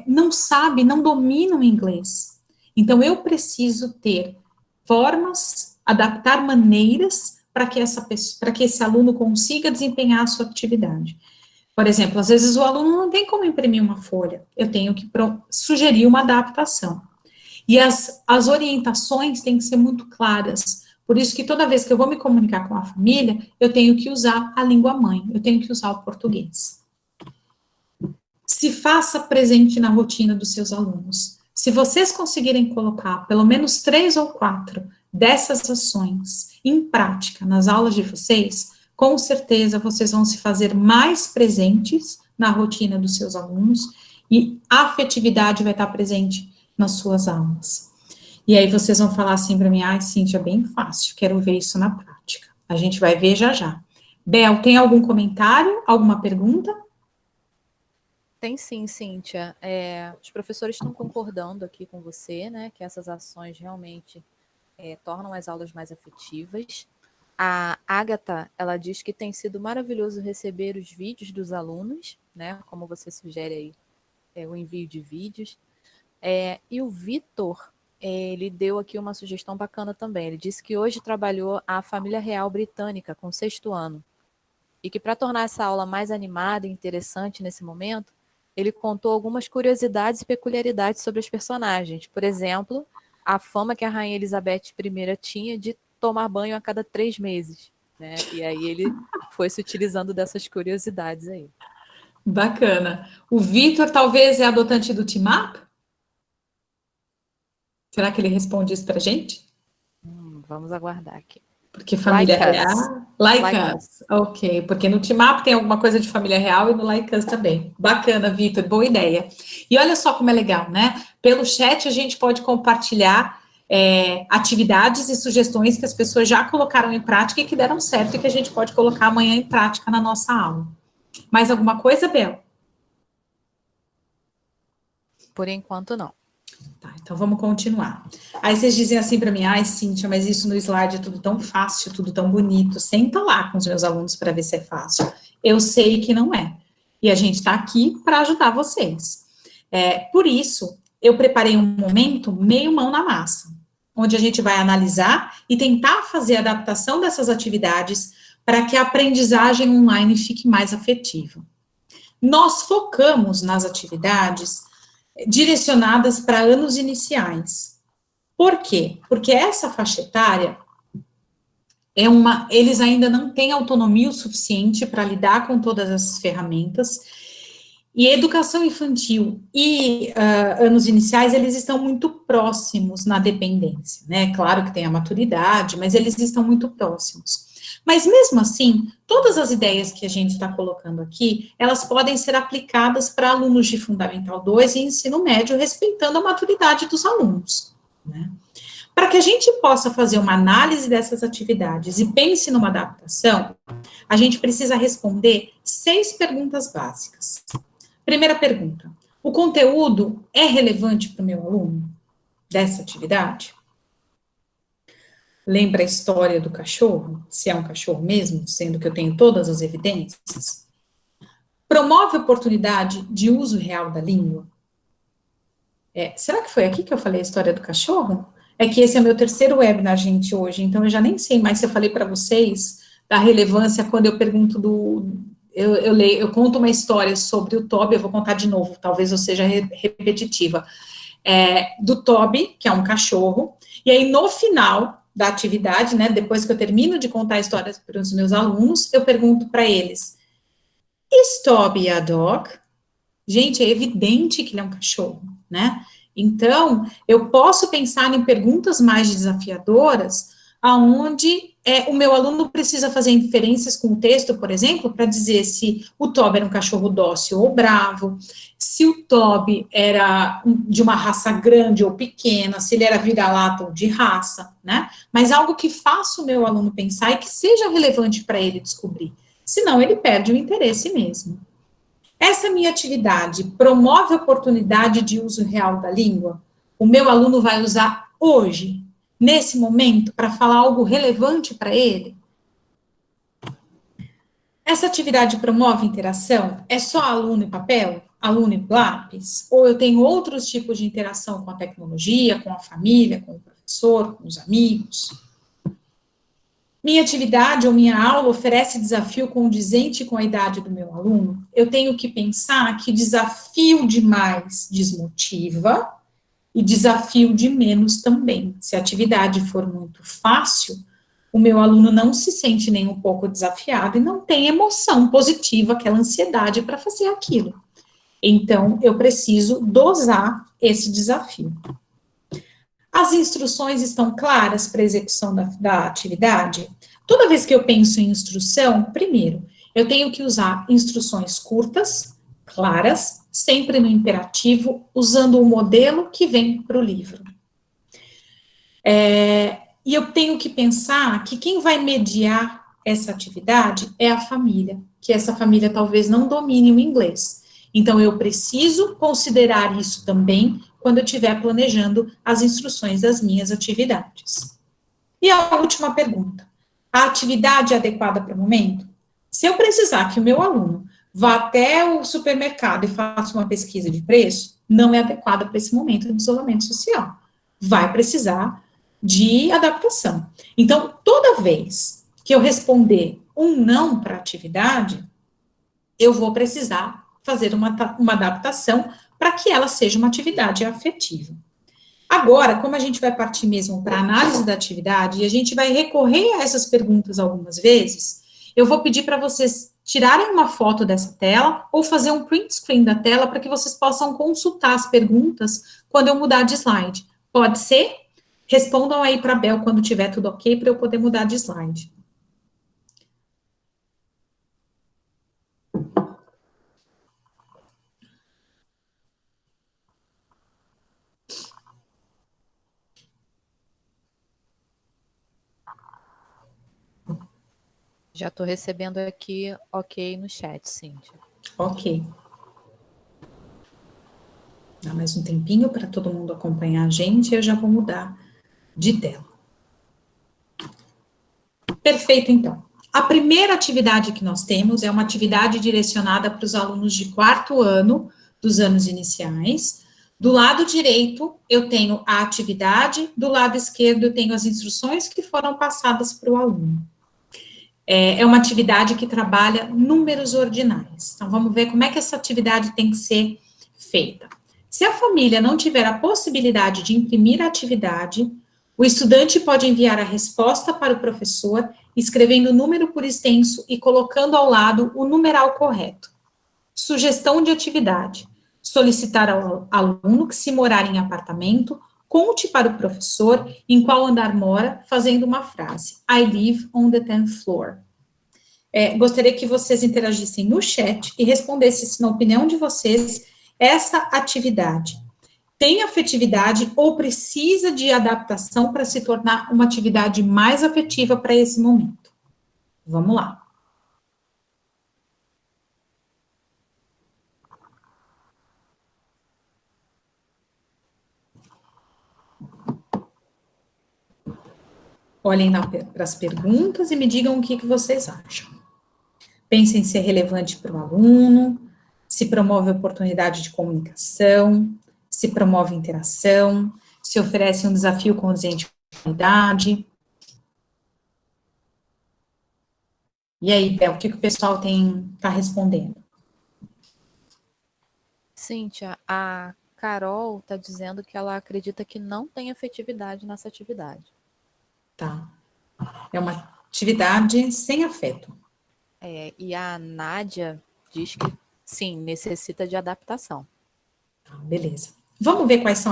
não sabe, não domina o inglês. Então eu preciso ter formas, adaptar maneiras para que esse aluno consiga desempenhar a sua atividade. Por exemplo, às vezes o aluno não tem como imprimir uma folha, eu tenho que sugerir uma adaptação. E as orientações têm que ser muito claras. Por isso que toda vez que eu vou me comunicar com a família, eu tenho que usar a língua mãe, eu tenho que usar o português. Se faça presente na rotina dos seus alunos. Se vocês conseguirem colocar pelo menos 3 ou 4 dessas ações em prática nas aulas de vocês, com certeza vocês vão se fazer mais presentes na rotina dos seus alunos e a afetividade vai estar presente nas suas aulas. E aí vocês vão falar assim para mim, Cíntia, é bem fácil, quero ver isso na prática. A gente vai ver já já. Bel, tem algum comentário, alguma pergunta? Tem sim, Cíntia. Os professores estão concordando aqui com você, né, que essas ações realmente tornam as aulas mais afetivas. A Agatha, ela diz que tem sido maravilhoso receber os vídeos dos alunos, né, como você sugere aí, o envio de vídeos. E o Vitor, ele deu aqui uma sugestão bacana também. Ele disse que hoje trabalhou a família real britânica com o 6º ano. E que para tornar essa aula mais animada e interessante nesse momento, ele contou algumas curiosidades e peculiaridades sobre os personagens. Por exemplo, a fama que a Rainha Elizabeth I tinha de tomar banho a cada 3 meses. Né? E aí ele foi se utilizando dessas curiosidades aí. Bacana. O Vitor talvez é adotante do Timap? Será que ele responde isso pra gente? Vamos aguardar aqui. Porque família Like real. us. Like us. Ok, porque no Timap tem alguma coisa de família real e no Like us também. Bacana, Vitor, boa ideia. E olha só como é legal, né? Pelo chat, a gente pode compartilhar atividades e sugestões que as pessoas já colocaram em prática e que deram certo e que a gente pode colocar amanhã em prática na nossa aula. Mais alguma coisa, Bel? Por enquanto, não. Tá, então vamos continuar. Aí vocês dizem assim para mim, ai, Cíntia, mas isso no slide é tudo tão fácil, tudo tão bonito. Senta lá com os meus alunos para ver se é fácil. Eu sei que não é. E a gente está aqui para ajudar vocês. Por isso, eu preparei um momento meio mão na massa, onde a gente vai analisar e tentar fazer a adaptação dessas atividades para que a aprendizagem online fique mais afetiva. Nós focamos nas atividades direcionadas para anos iniciais. Por quê? Porque essa faixa etária eles ainda não têm autonomia o suficiente para lidar com todas essas ferramentas, e educação infantil e anos iniciais, eles estão muito próximos na dependência, né? Claro que tem a maturidade, mas eles estão muito próximos. Mas mesmo assim, todas as ideias que a gente está colocando aqui, elas podem ser aplicadas para alunos de Fundamental 2 e ensino médio, respeitando a maturidade dos alunos, né? Para que a gente possa fazer uma análise dessas atividades e pense numa adaptação, a gente precisa responder 6 perguntas básicas. Primeira pergunta: o conteúdo é relevante para o meu aluno dessa atividade? Lembra a história do cachorro? Se é um cachorro mesmo, sendo que eu tenho todas as evidências? Promove oportunidade de uso real da língua? Será que foi aqui que eu falei a história do cachorro? É que esse é meu terceiro webinar, gente, hoje, então eu já nem sei mais se eu falei para vocês da relevância quando eu pergunto eu conto uma história sobre o Toby, eu vou contar de novo, talvez eu seja repetitiva, do Toby, que é um cachorro, e aí no final da atividade, né, depois que eu termino de contar a história para os meus alunos, eu pergunto para eles, is Toby a dog? Gente, é evidente que ele é um cachorro, né? Então, eu posso pensar em perguntas mais desafiadoras, aonde o meu aluno precisa fazer inferências com o texto, por exemplo, para dizer se o Toby era um cachorro dócil ou bravo, se o Toby era de uma raça grande ou pequena, se ele era vira-lata ou de raça, né? Mas algo que faça o meu aluno pensar e que seja relevante para ele descobrir. Senão, ele perde o interesse mesmo. Essa minha atividade promove a oportunidade de uso real da língua? O meu aluno vai usar hoje, nesse momento, para falar algo relevante para ele? Essa atividade promove interação? É só aluno e papel? Aluno e lápis? Ou eu tenho outros tipos de interação com a tecnologia, com a família, com o professor, com os amigos? Minha atividade ou minha aula oferece desafio condizente com a idade do meu aluno? Eu tenho que pensar que desafio demais desmotiva e desafio de menos também. Se a atividade for muito fácil, o meu aluno não se sente nem um pouco desafiado e não tem emoção positiva, aquela ansiedade para fazer aquilo. Então, eu preciso dosar esse desafio. As instruções estão claras para a execução da atividade? Toda vez que eu penso em instrução, primeiro, eu tenho que usar instruções curtas, claras, sempre no imperativo, usando o modelo que vem para o livro. E eu tenho que pensar que quem vai mediar essa atividade é a família, que essa família talvez não domine o inglês. Então, eu preciso considerar isso também quando eu estiver planejando as instruções das minhas atividades. E a última pergunta: a atividade é adequada para o momento? Se eu precisar que o meu aluno vá até o supermercado e faça uma pesquisa de preço, não é adequada para esse momento de isolamento social. Vai precisar de adaptação. Então, toda vez que eu responder um não para a atividade, eu vou precisar fazer uma adaptação para que ela seja uma atividade afetiva. Agora, como a gente vai partir mesmo para a análise da atividade e a gente vai recorrer a essas perguntas algumas vezes, eu vou pedir para vocês tirarem uma foto dessa tela ou fazer um print screen da tela para que vocês possam consultar as perguntas quando eu mudar de slide. Pode ser? Respondam aí para a Bel quando tiver tudo ok para eu poder mudar de slide. Já estou recebendo aqui ok no chat, Cíntia. Ok. Dá mais um tempinho para todo mundo acompanhar a gente e eu já vou mudar de tela. Perfeito, então. A primeira atividade que nós temos é uma atividade direcionada para os alunos de 4º ano dos anos iniciais. Do lado direito, eu tenho a atividade, do lado esquerdo, eu tenho as instruções que foram passadas para o aluno. É uma atividade que trabalha números ordinais. Então, vamos ver como é que essa atividade tem que ser feita. Se a família não tiver a possibilidade de imprimir a atividade, o estudante pode enviar a resposta para o professor, escrevendo o número por extenso e colocando ao lado o numeral correto. Sugestão de atividade: solicitar ao aluno que, se morar em apartamento, conte para o professor em qual andar mora, fazendo uma frase: I live on the 10th floor. Gostaria que vocês interagissem no chat e respondessem se, na opinião de vocês, essa atividade tem afetividade ou precisa de adaptação para se tornar uma atividade mais afetiva para esse momento. Vamos lá. Olhem para as perguntas e me digam o que vocês acham. Pensem se é relevante para o aluno, se promove oportunidade de comunicação, se promove interação, se oferece um desafio condizente com a qualidade. E aí, Bel, o que o pessoal está respondendo? Cíntia, a Carol está dizendo que ela acredita que não tem afetividade nessa atividade. Tá. É uma atividade sem afeto. E a Nádia diz que, sim, necessita de adaptação. Beleza. Vamos ver quais são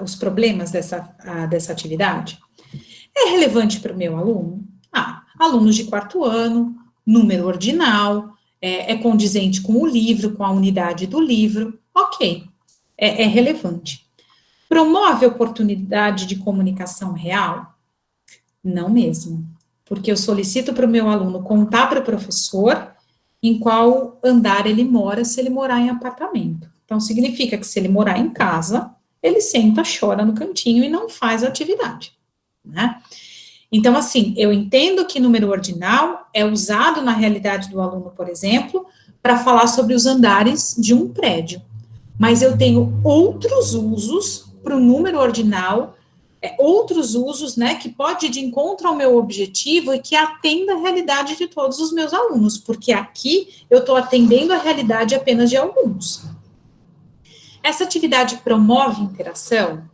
os problemas dessa atividade? É relevante para o meu aluno? Alunos de 4º ano, número ordinal, é condizente com o livro, com a unidade do livro, ok, é relevante. Promove oportunidade de comunicação real? Não mesmo, porque eu solicito para o meu aluno contar para o professor em qual andar ele mora, se ele morar em apartamento. Então, significa que se ele morar em casa, ele senta, chora no cantinho e não faz a atividade, né? Então, assim, eu entendo que número ordinal é usado na realidade do aluno, por exemplo, para falar sobre os andares de um prédio, mas eu tenho outros usos para o número ordinal, outros usos, né, que pode ir de encontro ao meu objetivo e que atenda a realidade de todos os meus alunos, porque aqui eu estou atendendo a realidade apenas de alguns. Essa atividade promove interação?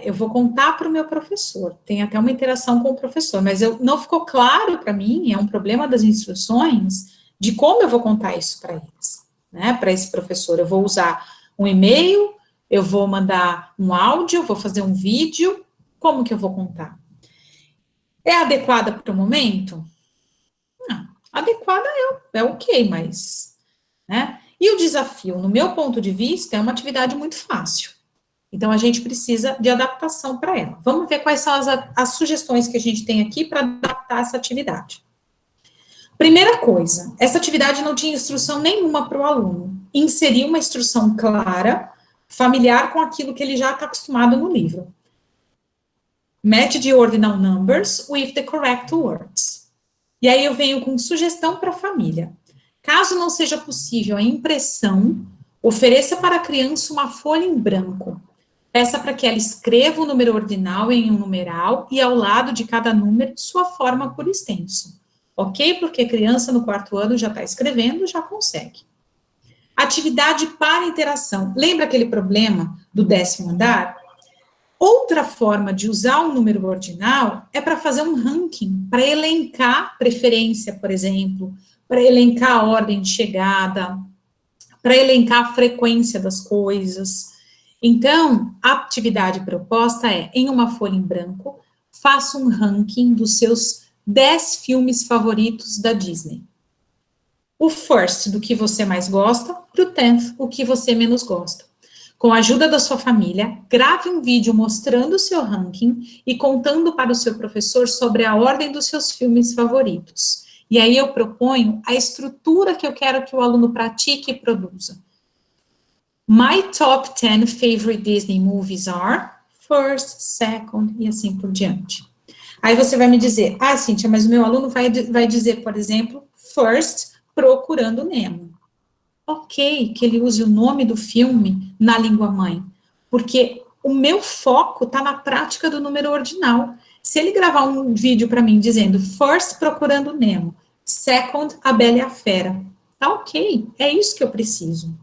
Eu vou contar para o meu professor, tem até uma interação com o professor, mas não ficou claro para mim, é um problema das instruções, de como eu vou contar isso para eles, né, para esse professor. Eu vou usar um e-mail, eu vou mandar um áudio, vou fazer um vídeo, como que eu vou contar? É adequada para o momento? Não, adequada é ok, mas, né, e o desafio, no meu ponto de vista, é uma atividade muito fácil. Então, a gente precisa de adaptação para ela. Vamos ver quais são as sugestões que a gente tem aqui para adaptar essa atividade. Primeira coisa, essa atividade não tinha instrução nenhuma para o aluno. Inserir uma instrução clara, familiar com aquilo que ele já está acostumado no livro. Match the ordinal numbers with the correct words. E aí eu venho com sugestão para a família. Caso não seja possível a impressão, ofereça para a criança uma folha em branco. Peça para que ela escreva o número ordinal em um numeral e ao lado de cada número sua forma por extenso. Ok? Porque a criança no 4º ano já está escrevendo, já consegue. Atividade para interação. Lembra aquele problema do 10º andar? Outra forma de usar um número ordinal é para fazer um ranking, para elencar preferência, por exemplo, para elencar a ordem de chegada, para elencar a frequência das coisas. Então, a atividade proposta é, em uma folha em branco, faça um ranking dos seus 10 filmes favoritos da Disney. O first, do que você mais gosta, para o 10th, o que você menos gosta. Com a ajuda da sua família, grave um vídeo mostrando o seu ranking e contando para o seu professor sobre a ordem dos seus filmes favoritos. E aí eu proponho a estrutura que eu quero que o aluno pratique e produza. My top 10 favorite Disney movies are first, second e assim por diante. Aí você vai me dizer, Cíntia, mas o meu aluno vai dizer, por exemplo, first, Procurando Nemo. Ok, que ele use o nome do filme na língua mãe, porque o meu foco está na prática do número ordinal. Se ele gravar um vídeo para mim dizendo first, Procurando Nemo, second, A Bela e a Fera, tá ok, é isso que eu preciso,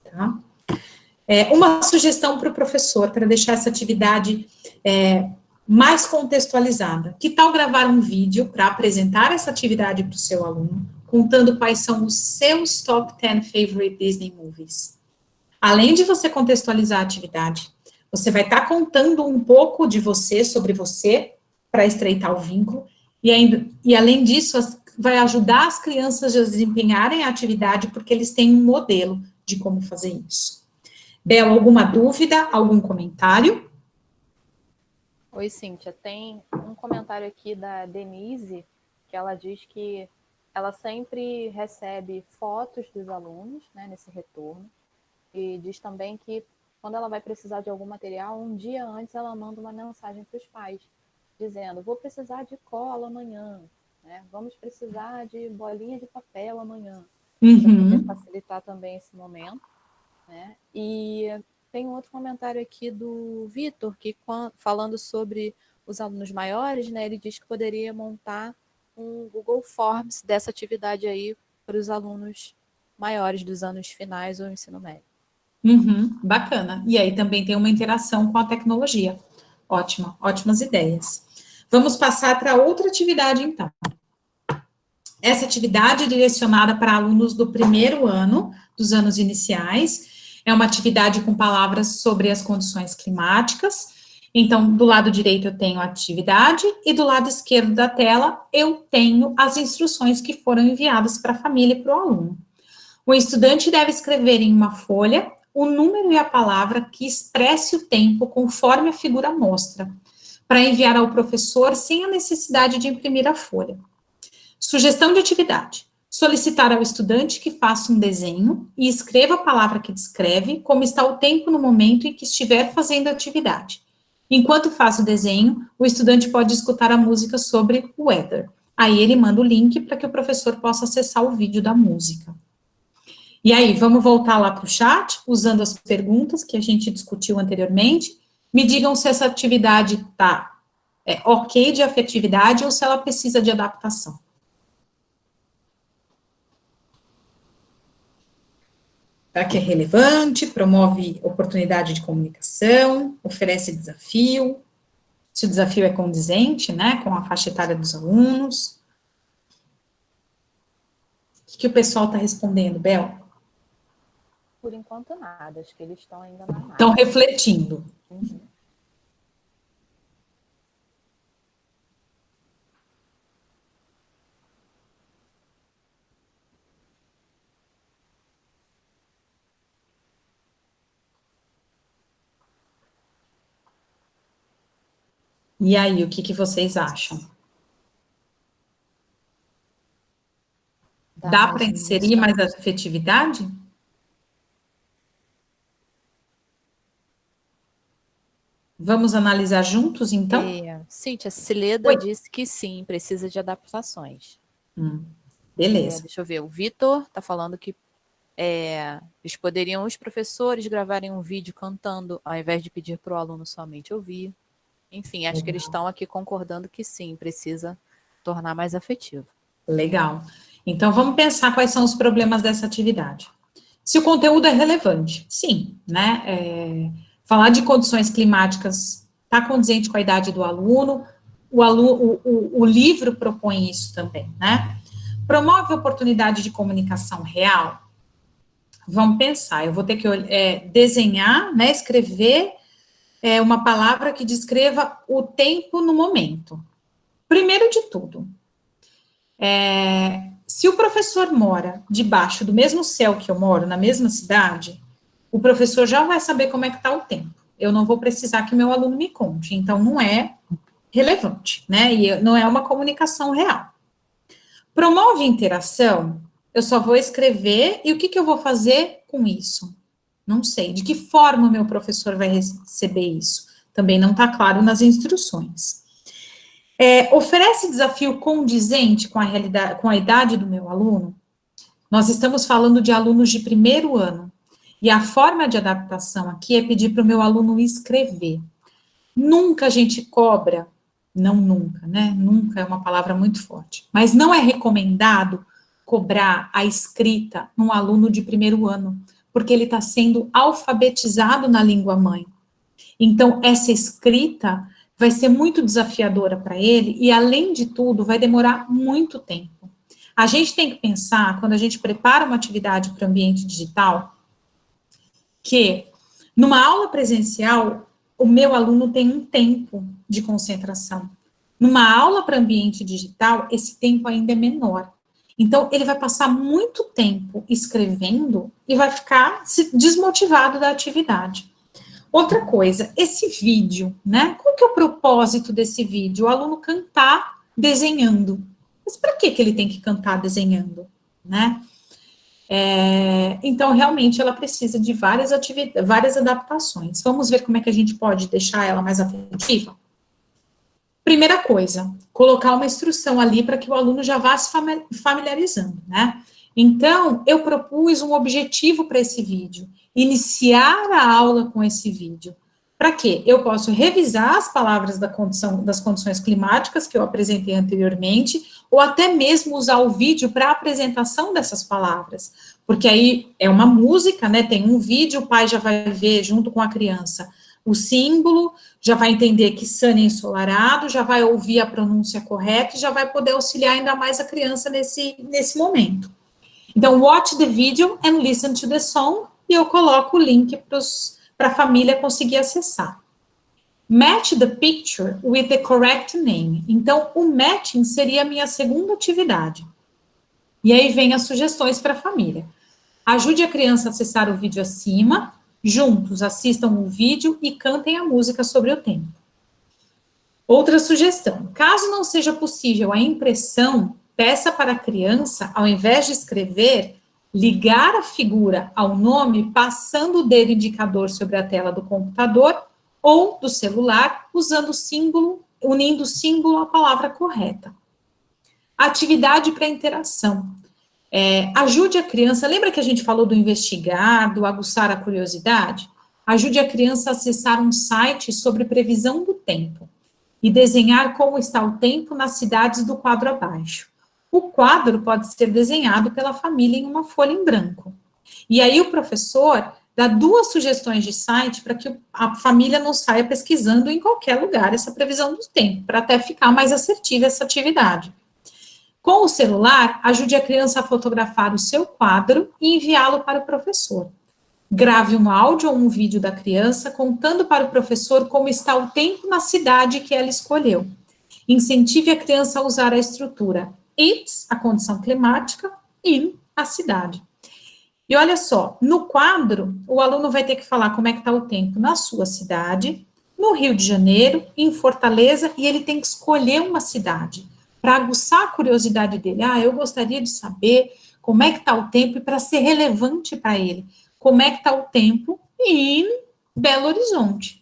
tá? Uma sugestão para o professor, para deixar essa atividade mais contextualizada. Que tal gravar um vídeo para apresentar essa atividade para o seu aluno, contando quais são os seus top 10 favorite Disney movies? Além de você contextualizar a atividade, você vai estar contando um pouco de você, sobre você, para estreitar o vínculo, e além disso, vai ajudar as crianças a desempenharem a atividade, porque eles têm um modelo de como fazer isso. Bel, alguma dúvida, algum comentário? Oi, Cíntia. Tem um comentário aqui da Denise, que ela diz que ela sempre recebe fotos dos alunos, né, nesse retorno, e diz também que quando ela vai precisar de algum material, um dia antes ela manda uma mensagem para os pais, dizendo, vou precisar de cola amanhã, né, vamos precisar de bolinha de papel amanhã, para poder facilitar também esse momento. Né? E tem um outro comentário aqui do Vitor, que falando sobre os alunos maiores, né, ele diz que poderia montar um Google Forms dessa atividade aí para os alunos maiores dos anos finais ou ensino médio. Bacana. E aí também tem uma interação com a tecnologia. Ótima, ótimas ideias. Vamos passar para outra atividade, então. Essa atividade é direcionada para alunos do primeiro ano, dos anos iniciais, é uma atividade com palavras sobre as condições climáticas. Então, do lado direito eu tenho a atividade e do lado esquerdo da tela eu tenho as instruções que foram enviadas para a família e para o aluno. O estudante deve escrever em uma folha o número e a palavra que expresse o tempo conforme a figura mostra, para enviar ao professor sem a necessidade de imprimir a folha. Sugestão de atividade. Solicitar ao estudante que faça um desenho e escreva a palavra que descreve, como está o tempo no momento em que estiver fazendo a atividade. Enquanto faz o desenho, o estudante pode escutar a música sobre o weather. Aí ele manda o link para que o professor possa acessar o vídeo da música. E aí, vamos voltar lá para o chat, usando as perguntas que a gente discutiu anteriormente. Me digam se essa atividade está ok de afetividade ou se ela precisa de adaptação. Tá, que é relevante, promove oportunidade de comunicação, oferece desafio, se o desafio é condizente, né, com a faixa etária dos alunos. O que o pessoal está respondendo, Bel? Por enquanto, nada. Acho que eles estão ainda na análise. Estão refletindo. E aí, o que vocês acham? Dá para inserir mais afetividade? Vamos analisar juntos, então? Cíntia, Cileda disse que sim, precisa de adaptações. Beleza. Deixa eu ver, o Vitor está falando que eles poderiam, os professores, gravarem um vídeo cantando, ao invés de pedir para o aluno somente ouvir. Enfim, acho que eles estão aqui concordando que sim, precisa tornar mais afetivo. Legal. Então, vamos pensar quais são os problemas dessa atividade. Se o conteúdo é relevante, sim, né? Falar de condições climáticas está condizente com a idade do aluno, o livro propõe isso também, né? Promove oportunidade de comunicação real? Vamos pensar, eu vou ter que desenhar, né, escrever uma palavra que descreva o tempo no momento. Primeiro de tudo, se o professor mora debaixo do mesmo céu que eu moro, na mesma cidade, o professor já vai saber como é que está o tempo. Eu não vou precisar que meu aluno me conte, então não é relevante, né? E não é uma comunicação real. Promove interação, eu só vou escrever, e o que eu vou fazer com isso? Não sei. De que forma o meu professor vai receber isso? Também não está claro nas instruções. Oferece desafio condizente com a realidade, com a idade do meu aluno? Nós estamos falando de alunos de primeiro ano, e a forma de adaptação aqui é pedir para o meu aluno escrever. Nunca a gente cobra, não nunca, né? Nunca é uma palavra muito forte, mas não é recomendado cobrar a escrita num aluno de primeiro ano, porque ele está sendo alfabetizado na língua mãe. Então, essa escrita vai ser muito desafiadora para ele e, além de tudo, vai demorar muito tempo. A gente tem que pensar, quando a gente prepara uma atividade para o ambiente digital, que numa aula presencial, o meu aluno tem um tempo de concentração. Numa aula para ambiente digital, esse tempo ainda é menor. Então, ele vai passar muito tempo escrevendo e vai ficar desmotivado da atividade. Outra coisa, esse vídeo, né? Qual que é o propósito desse vídeo? O aluno cantar desenhando. Mas para que ele tem que cantar desenhando, né? Então, realmente, ela precisa de várias adaptações. Vamos ver como é que a gente pode deixar ela mais afetiva? Primeira coisa, colocar uma instrução ali para que o aluno já vá se familiarizando, né? Então, eu propus um objetivo para esse vídeo, iniciar a aula com esse vídeo. Para quê? Eu posso revisar as palavras das condições climáticas que eu apresentei anteriormente, ou até mesmo usar o vídeo para a apresentação dessas palavras, porque aí é uma música, né? Tem um vídeo, o pai já vai ver junto com a criança o símbolo, já vai entender que sun é ensolarado, já vai ouvir a pronúncia correta e já vai poder auxiliar ainda mais a criança nesse momento. Então, watch the video and listen to the song, e eu coloco o link para a família conseguir acessar. Match the picture with the correct name. Então, o matching seria a minha segunda atividade. E aí vem as sugestões para a família. Ajude a criança a acessar o vídeo acima, juntos assistam o vídeo e cantem a música sobre o tempo. Outra sugestão, caso não seja possível a impressão, peça para a criança, ao invés de escrever, ligar a figura ao nome, passando o dedo indicador sobre a tela do computador ou do celular, usando o símbolo, unindo o símbolo à palavra correta. Atividade para interação. Ajude a criança, lembra que a gente falou do investigar, do aguçar a curiosidade? Ajude a criança a acessar um site sobre previsão do tempo e desenhar como está o tempo nas cidades do quadro abaixo. O quadro pode ser desenhado pela família em uma folha em branco. E aí o professor dá 2 sugestões de site para que a família não saia pesquisando em qualquer lugar essa previsão do tempo, para até ficar mais assertiva essa atividade. Com o celular, ajude a criança a fotografar o seu quadro e enviá-lo para o professor. Grave um áudio ou um vídeo da criança contando para o professor como está o tempo na cidade que ela escolheu. Incentive a criança a usar a estrutura it's, a condição climática, in, a cidade. E olha só, no quadro, o aluno vai ter que falar como é que está o tempo na sua cidade, no Rio de Janeiro, em Fortaleza, e ele tem que escolher uma cidade para aguçar a curiosidade dele. Eu gostaria de saber como é que está o tempo, e para ser relevante para ele, como é que está o tempo em Belo Horizonte.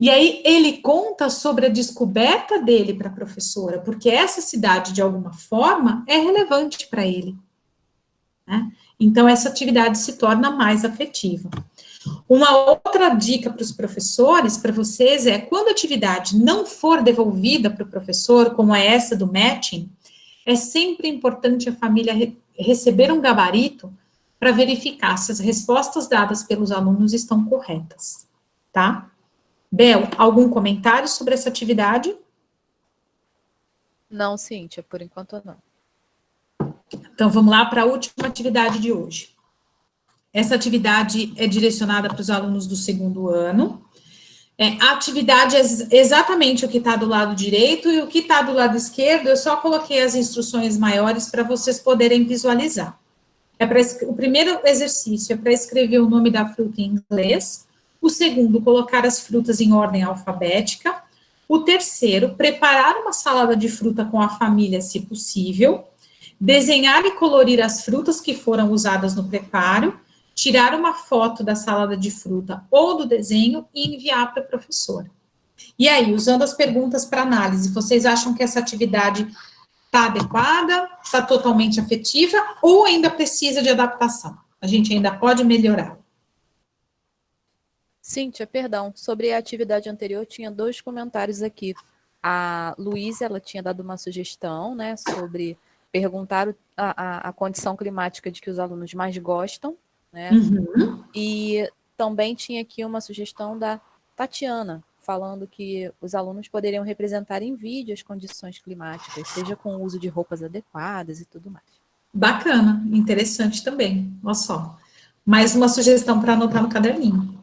E aí ele conta sobre a descoberta dele para a professora, porque essa cidade, de alguma forma, é relevante para ele, né? Então, essa atividade se torna mais afetiva. Uma outra dica para os professores, para vocês, é quando a atividade não for devolvida para o professor, como é essa do matching, é sempre importante a família receber um gabarito para verificar se as respostas dadas pelos alunos estão corretas, tá? Bel, algum comentário sobre essa atividade? Não, Cíntia, por enquanto não. Então, vamos lá para a última atividade de hoje. Essa atividade é direcionada para os alunos do segundo ano. A atividade é exatamente o que está do lado direito, e o que está do lado esquerdo, eu só coloquei as instruções maiores para vocês poderem visualizar. O primeiro exercício é para escrever o nome da fruta em inglês. O segundo, colocar as frutas em ordem alfabética. O terceiro, preparar uma salada de fruta com a família, se possível. Desenhar e colorir as frutas que foram usadas no preparo. Tirar uma foto da salada de fruta ou do desenho e enviar para a professora. E aí, usando as perguntas para análise, vocês acham que essa atividade está adequada, está totalmente afetiva ou ainda precisa de adaptação? A gente ainda pode melhorar. Cíntia, perdão, sobre a atividade anterior, tinha 2 comentários aqui. A Luísa, ela tinha dado uma sugestão, né, sobre perguntar a condição climática de que os alunos mais gostam, né, e também tinha aqui uma sugestão da Tatiana, falando que os alunos poderiam representar em vídeo as condições climáticas, seja com o uso de roupas adequadas e tudo mais. Bacana, interessante também, olha só. Mais uma sugestão para anotar no caderninho.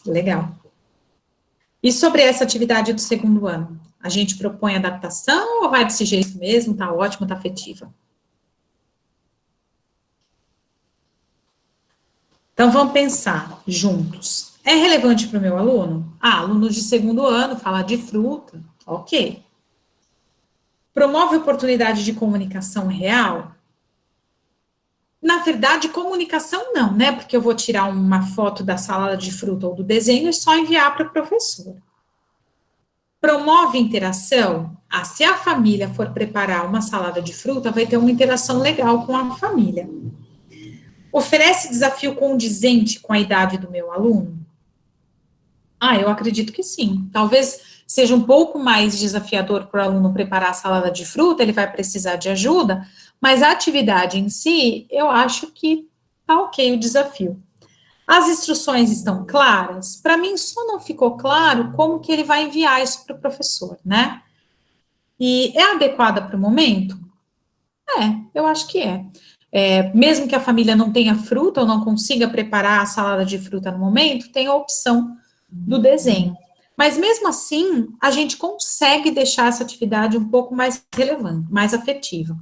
Legal. E sobre essa atividade do segundo ano? A gente propõe adaptação ou vai desse jeito mesmo? Tá ótimo, tá afetiva? Então, vamos pensar juntos. É relevante para o meu aluno? Aluno de segundo ano, falar de fruta, ok. Promove oportunidade de comunicação real? Na verdade, comunicação não, né? Porque eu vou tirar uma foto da salada de fruta ou do desenho e só enviar para o professor. Promove interação? Se a família for preparar uma salada de fruta, vai ter uma interação legal com a família. Oferece desafio condizente com a idade do meu aluno? Eu acredito que sim. Talvez seja um pouco mais desafiador para o aluno preparar a salada de fruta, ele vai precisar de ajuda, mas a atividade em si, eu acho que tá ok o desafio. As instruções estão claras? Para mim, só não ficou claro como que ele vai enviar isso para o professor, né? E é adequada para o momento? Eu acho que é. Mesmo que a família não tenha fruta ou não consiga preparar a salada de fruta no momento, tem a opção do desenho. Mas mesmo assim, a gente consegue deixar essa atividade um pouco mais relevante, mais afetiva.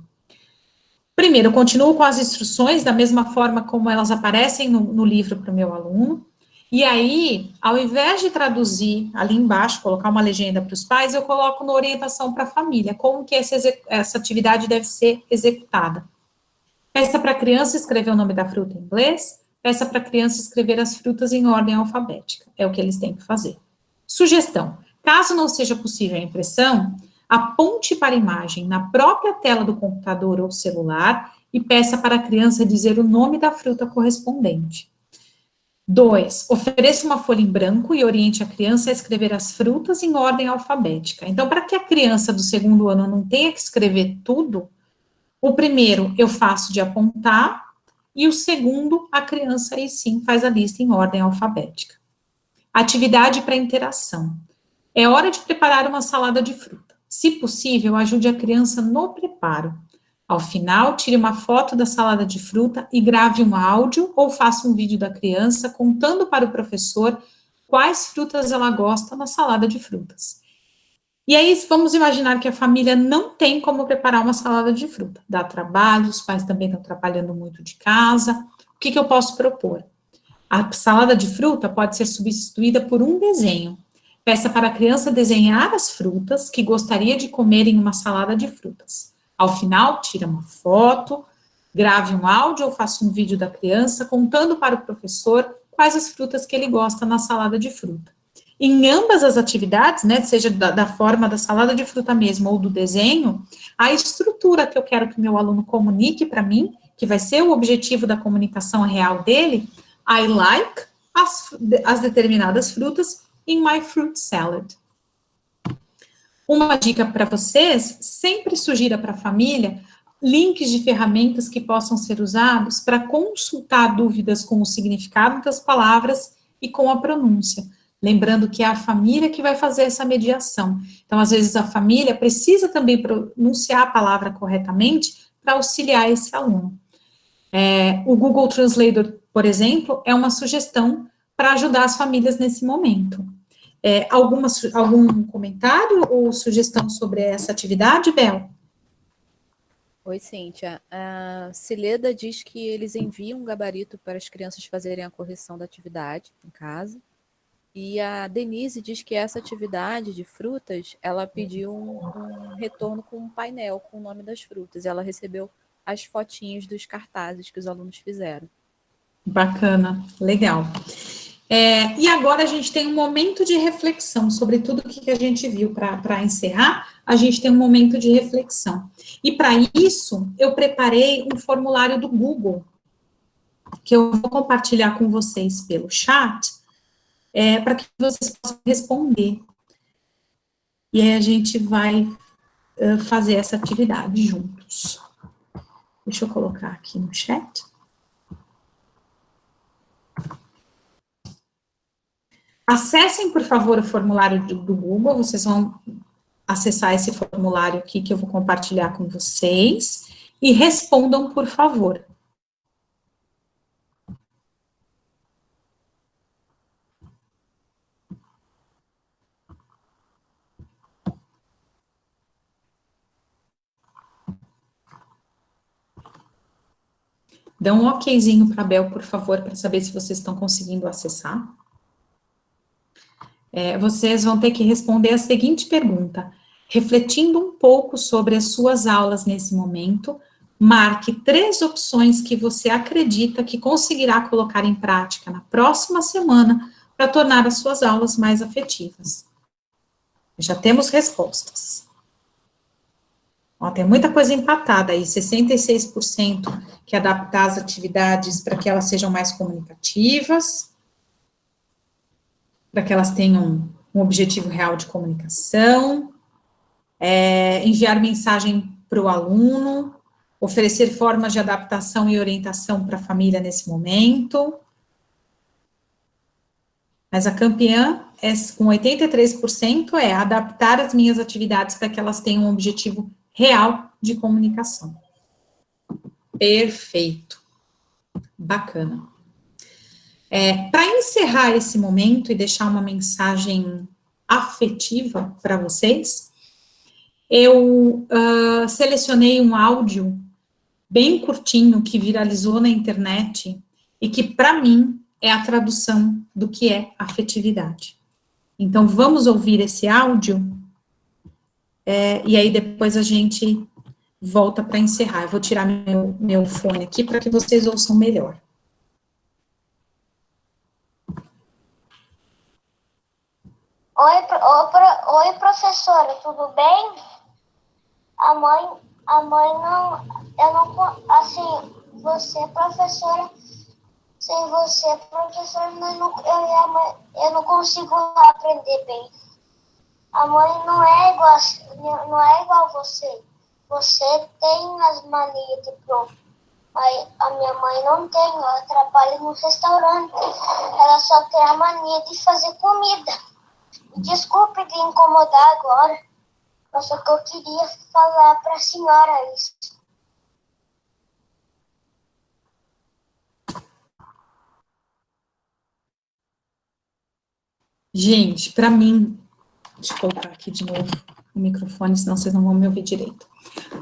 Primeiro, eu continuo com as instruções da mesma forma como elas aparecem no livro para o meu aluno. E aí, ao invés de traduzir ali embaixo, colocar uma legenda para os pais, eu coloco na orientação para a família, como que essa atividade deve ser executada. Peça para a criança escrever o nome da fruta em inglês, peça para a criança escrever as frutas em ordem alfabética. É o que eles têm que fazer. Sugestão: caso não seja possível a impressão, aponte para a imagem na própria tela do computador ou celular e peça para a criança dizer o nome da fruta correspondente. 2. Ofereça uma folha em branco e oriente a criança a escrever as frutas em ordem alfabética. Então, para que a criança do segundo ano não tenha que escrever tudo, o primeiro eu faço de apontar e o segundo a criança aí sim faz a lista em ordem alfabética. Atividade para interação. É hora de preparar uma salada de fruta. Se possível, ajude a criança no preparo. Ao final, tire uma foto da salada de fruta e grave um áudio ou faça um vídeo da criança contando para o professor quais frutas ela gosta na salada de frutas. E aí, vamos imaginar que a família não tem como preparar uma salada de fruta. Dá trabalho, os pais também estão trabalhando muito de casa. O que eu posso propor? A salada de fruta pode ser substituída por um desenho. Peça para a criança desenhar as frutas que gostaria de comer em uma salada de frutas. Ao final, tira uma foto, grave um áudio ou faça um vídeo da criança contando para o professor quais as frutas que ele gosta na salada de fruta. Em ambas as atividades, né, seja da forma da salada de fruta mesmo ou do desenho, a estrutura que eu quero que meu aluno comunique para mim, que vai ser o objetivo da comunicação real dele, I like as determinadas frutas in my fruit salad. Uma dica para vocês, sempre sugira para a família links de ferramentas que possam ser usados para consultar dúvidas com o significado das palavras e com a pronúncia. Lembrando que é a família que vai fazer essa mediação. Então, às vezes, a família precisa também pronunciar a palavra corretamente para auxiliar esse aluno. O Google Translator, por exemplo, é uma sugestão para ajudar as famílias nesse momento. Algum comentário ou sugestão sobre essa atividade, Bel? Oi, Cíntia. A Cileda diz que eles enviam um gabarito para as crianças fazerem a correção da atividade em casa. E a Denise diz que essa atividade de frutas, ela pediu um retorno com um painel com o nome das frutas. Ela recebeu as fotinhos dos cartazes que os alunos fizeram. Bacana, legal. E agora a gente tem um momento de reflexão sobre tudo o que a gente viu. Para encerrar, a gente tem um momento de reflexão. E para isso, eu preparei um formulário do Google, que eu vou compartilhar com vocês pelo chat, para que vocês possam responder. E aí a gente vai fazer essa atividade juntos. Deixa eu colocar aqui no chat. Acessem, por favor, o formulário do Google, vocês vão acessar esse formulário aqui que eu vou compartilhar com vocês, e respondam, por favor. Dá um okzinho para a Bel, por favor, para saber se vocês estão conseguindo acessar. Vocês vão ter que responder a seguinte pergunta. Refletindo um pouco sobre as suas aulas nesse momento, marque 3 opções que você acredita que conseguirá colocar em prática na próxima semana para tornar as suas aulas mais afetivas. Já temos respostas. Ó, tem muita coisa empatada aí, 66% que adaptar as atividades para que elas sejam mais comunicativas, para que elas tenham um objetivo real de comunicação, enviar mensagem para o aluno, oferecer formas de adaptação e orientação para a família nesse momento. Mas a campeã, com 83%, é adaptar as minhas atividades para que elas tenham um objetivo real de comunicação. Perfeito. Bacana. Para encerrar esse momento e deixar uma mensagem afetiva para vocês, eu selecionei um áudio bem curtinho que viralizou na internet e que, para mim, é a tradução do que é afetividade. Então, vamos ouvir esse áudio e aí depois a gente volta para encerrar. Eu vou tirar meu fone aqui para que vocês ouçam melhor. Oi, professora, tudo bem? A mãe não, eu não, assim, você, professora, sem você, professora, eu não consigo aprender bem. A mãe não é igual você. Você tem as manias de prof. A minha mãe não tem, ela trabalha no restaurante. Ela só tem a mania de fazer comida. Desculpe de incomodar agora, mas só que eu queria falar para a senhora isso. Gente, para mim, deixa eu colocar aqui de novo o microfone, senão vocês não vão me ouvir direito.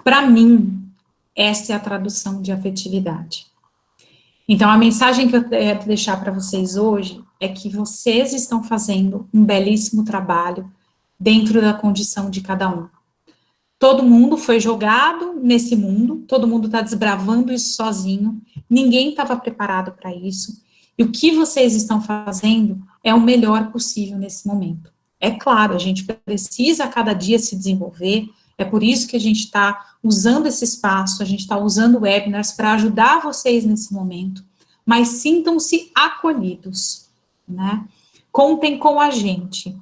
Para mim, essa é a tradução de afetividade. Então, a mensagem que eu quero deixar para vocês hoje é que vocês estão fazendo um belíssimo trabalho dentro da condição de cada um. Todo mundo foi jogado nesse mundo, todo mundo está desbravando isso sozinho, ninguém estava preparado para isso, e o que vocês estão fazendo é o melhor possível nesse momento. É claro, a gente precisa a cada dia se desenvolver, é por isso que a gente está usando esse espaço, a gente está usando webinars para ajudar vocês nesse momento, mas sintam-se acolhidos, né? Contem com a gente.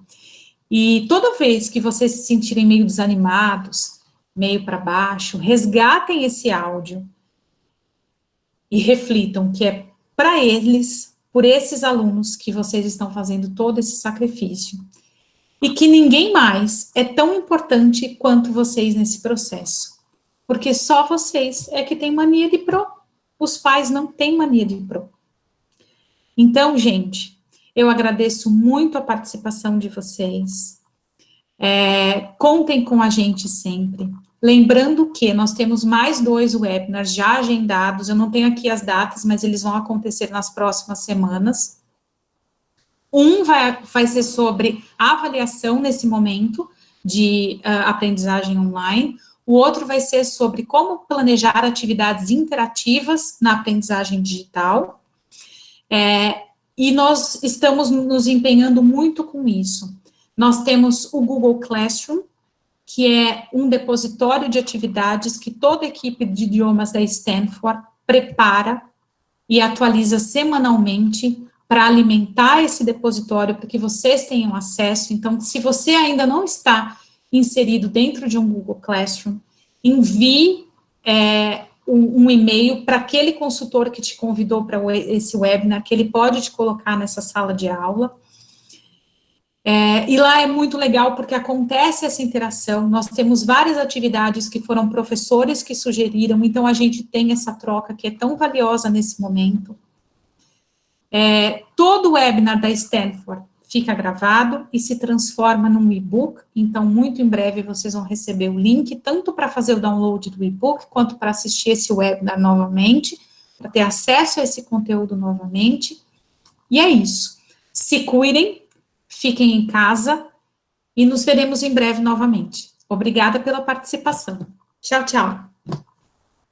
E toda vez que vocês se sentirem meio desanimados, meio para baixo, resgatem esse áudio e reflitam que é para eles, por esses alunos, que vocês estão fazendo todo esse sacrifício. E que ninguém mais é tão importante quanto vocês nesse processo. Porque só vocês é que têm mania de pro. Os pais não têm mania de pro. Então, gente, eu agradeço muito a participação de vocês. Contem com a gente sempre. Lembrando que nós temos mais 2 webinars já agendados, eu não tenho aqui as datas, mas eles vão acontecer nas próximas semanas. Um vai ser sobre avaliação nesse momento de aprendizagem online, o outro vai ser sobre como planejar atividades interativas na aprendizagem digital, e nós estamos nos empenhando muito com isso. Nós temos o Google Classroom, que é um depositório de atividades que toda a equipe de idiomas da Stanford prepara e atualiza semanalmente para alimentar esse depositório, para que vocês tenham acesso. Então, se você ainda não está inserido dentro de um Google Classroom, envie um e-mail para aquele consultor que te convidou para esse webinar, que ele pode te colocar nessa sala de aula. E lá é muito legal porque acontece essa interação, nós temos várias atividades que foram professores que sugeriram, então a gente tem essa troca que é tão valiosa nesse momento. Todo o webinar da Stanford fica gravado e se transforma num e-book, então muito em breve vocês vão receber o link, tanto para fazer o download do e-book, quanto para assistir esse webinar novamente, para ter acesso a esse conteúdo novamente. E é isso. Se cuidem, fiquem em casa e nos veremos em breve novamente. Obrigada pela participação. Tchau, tchau.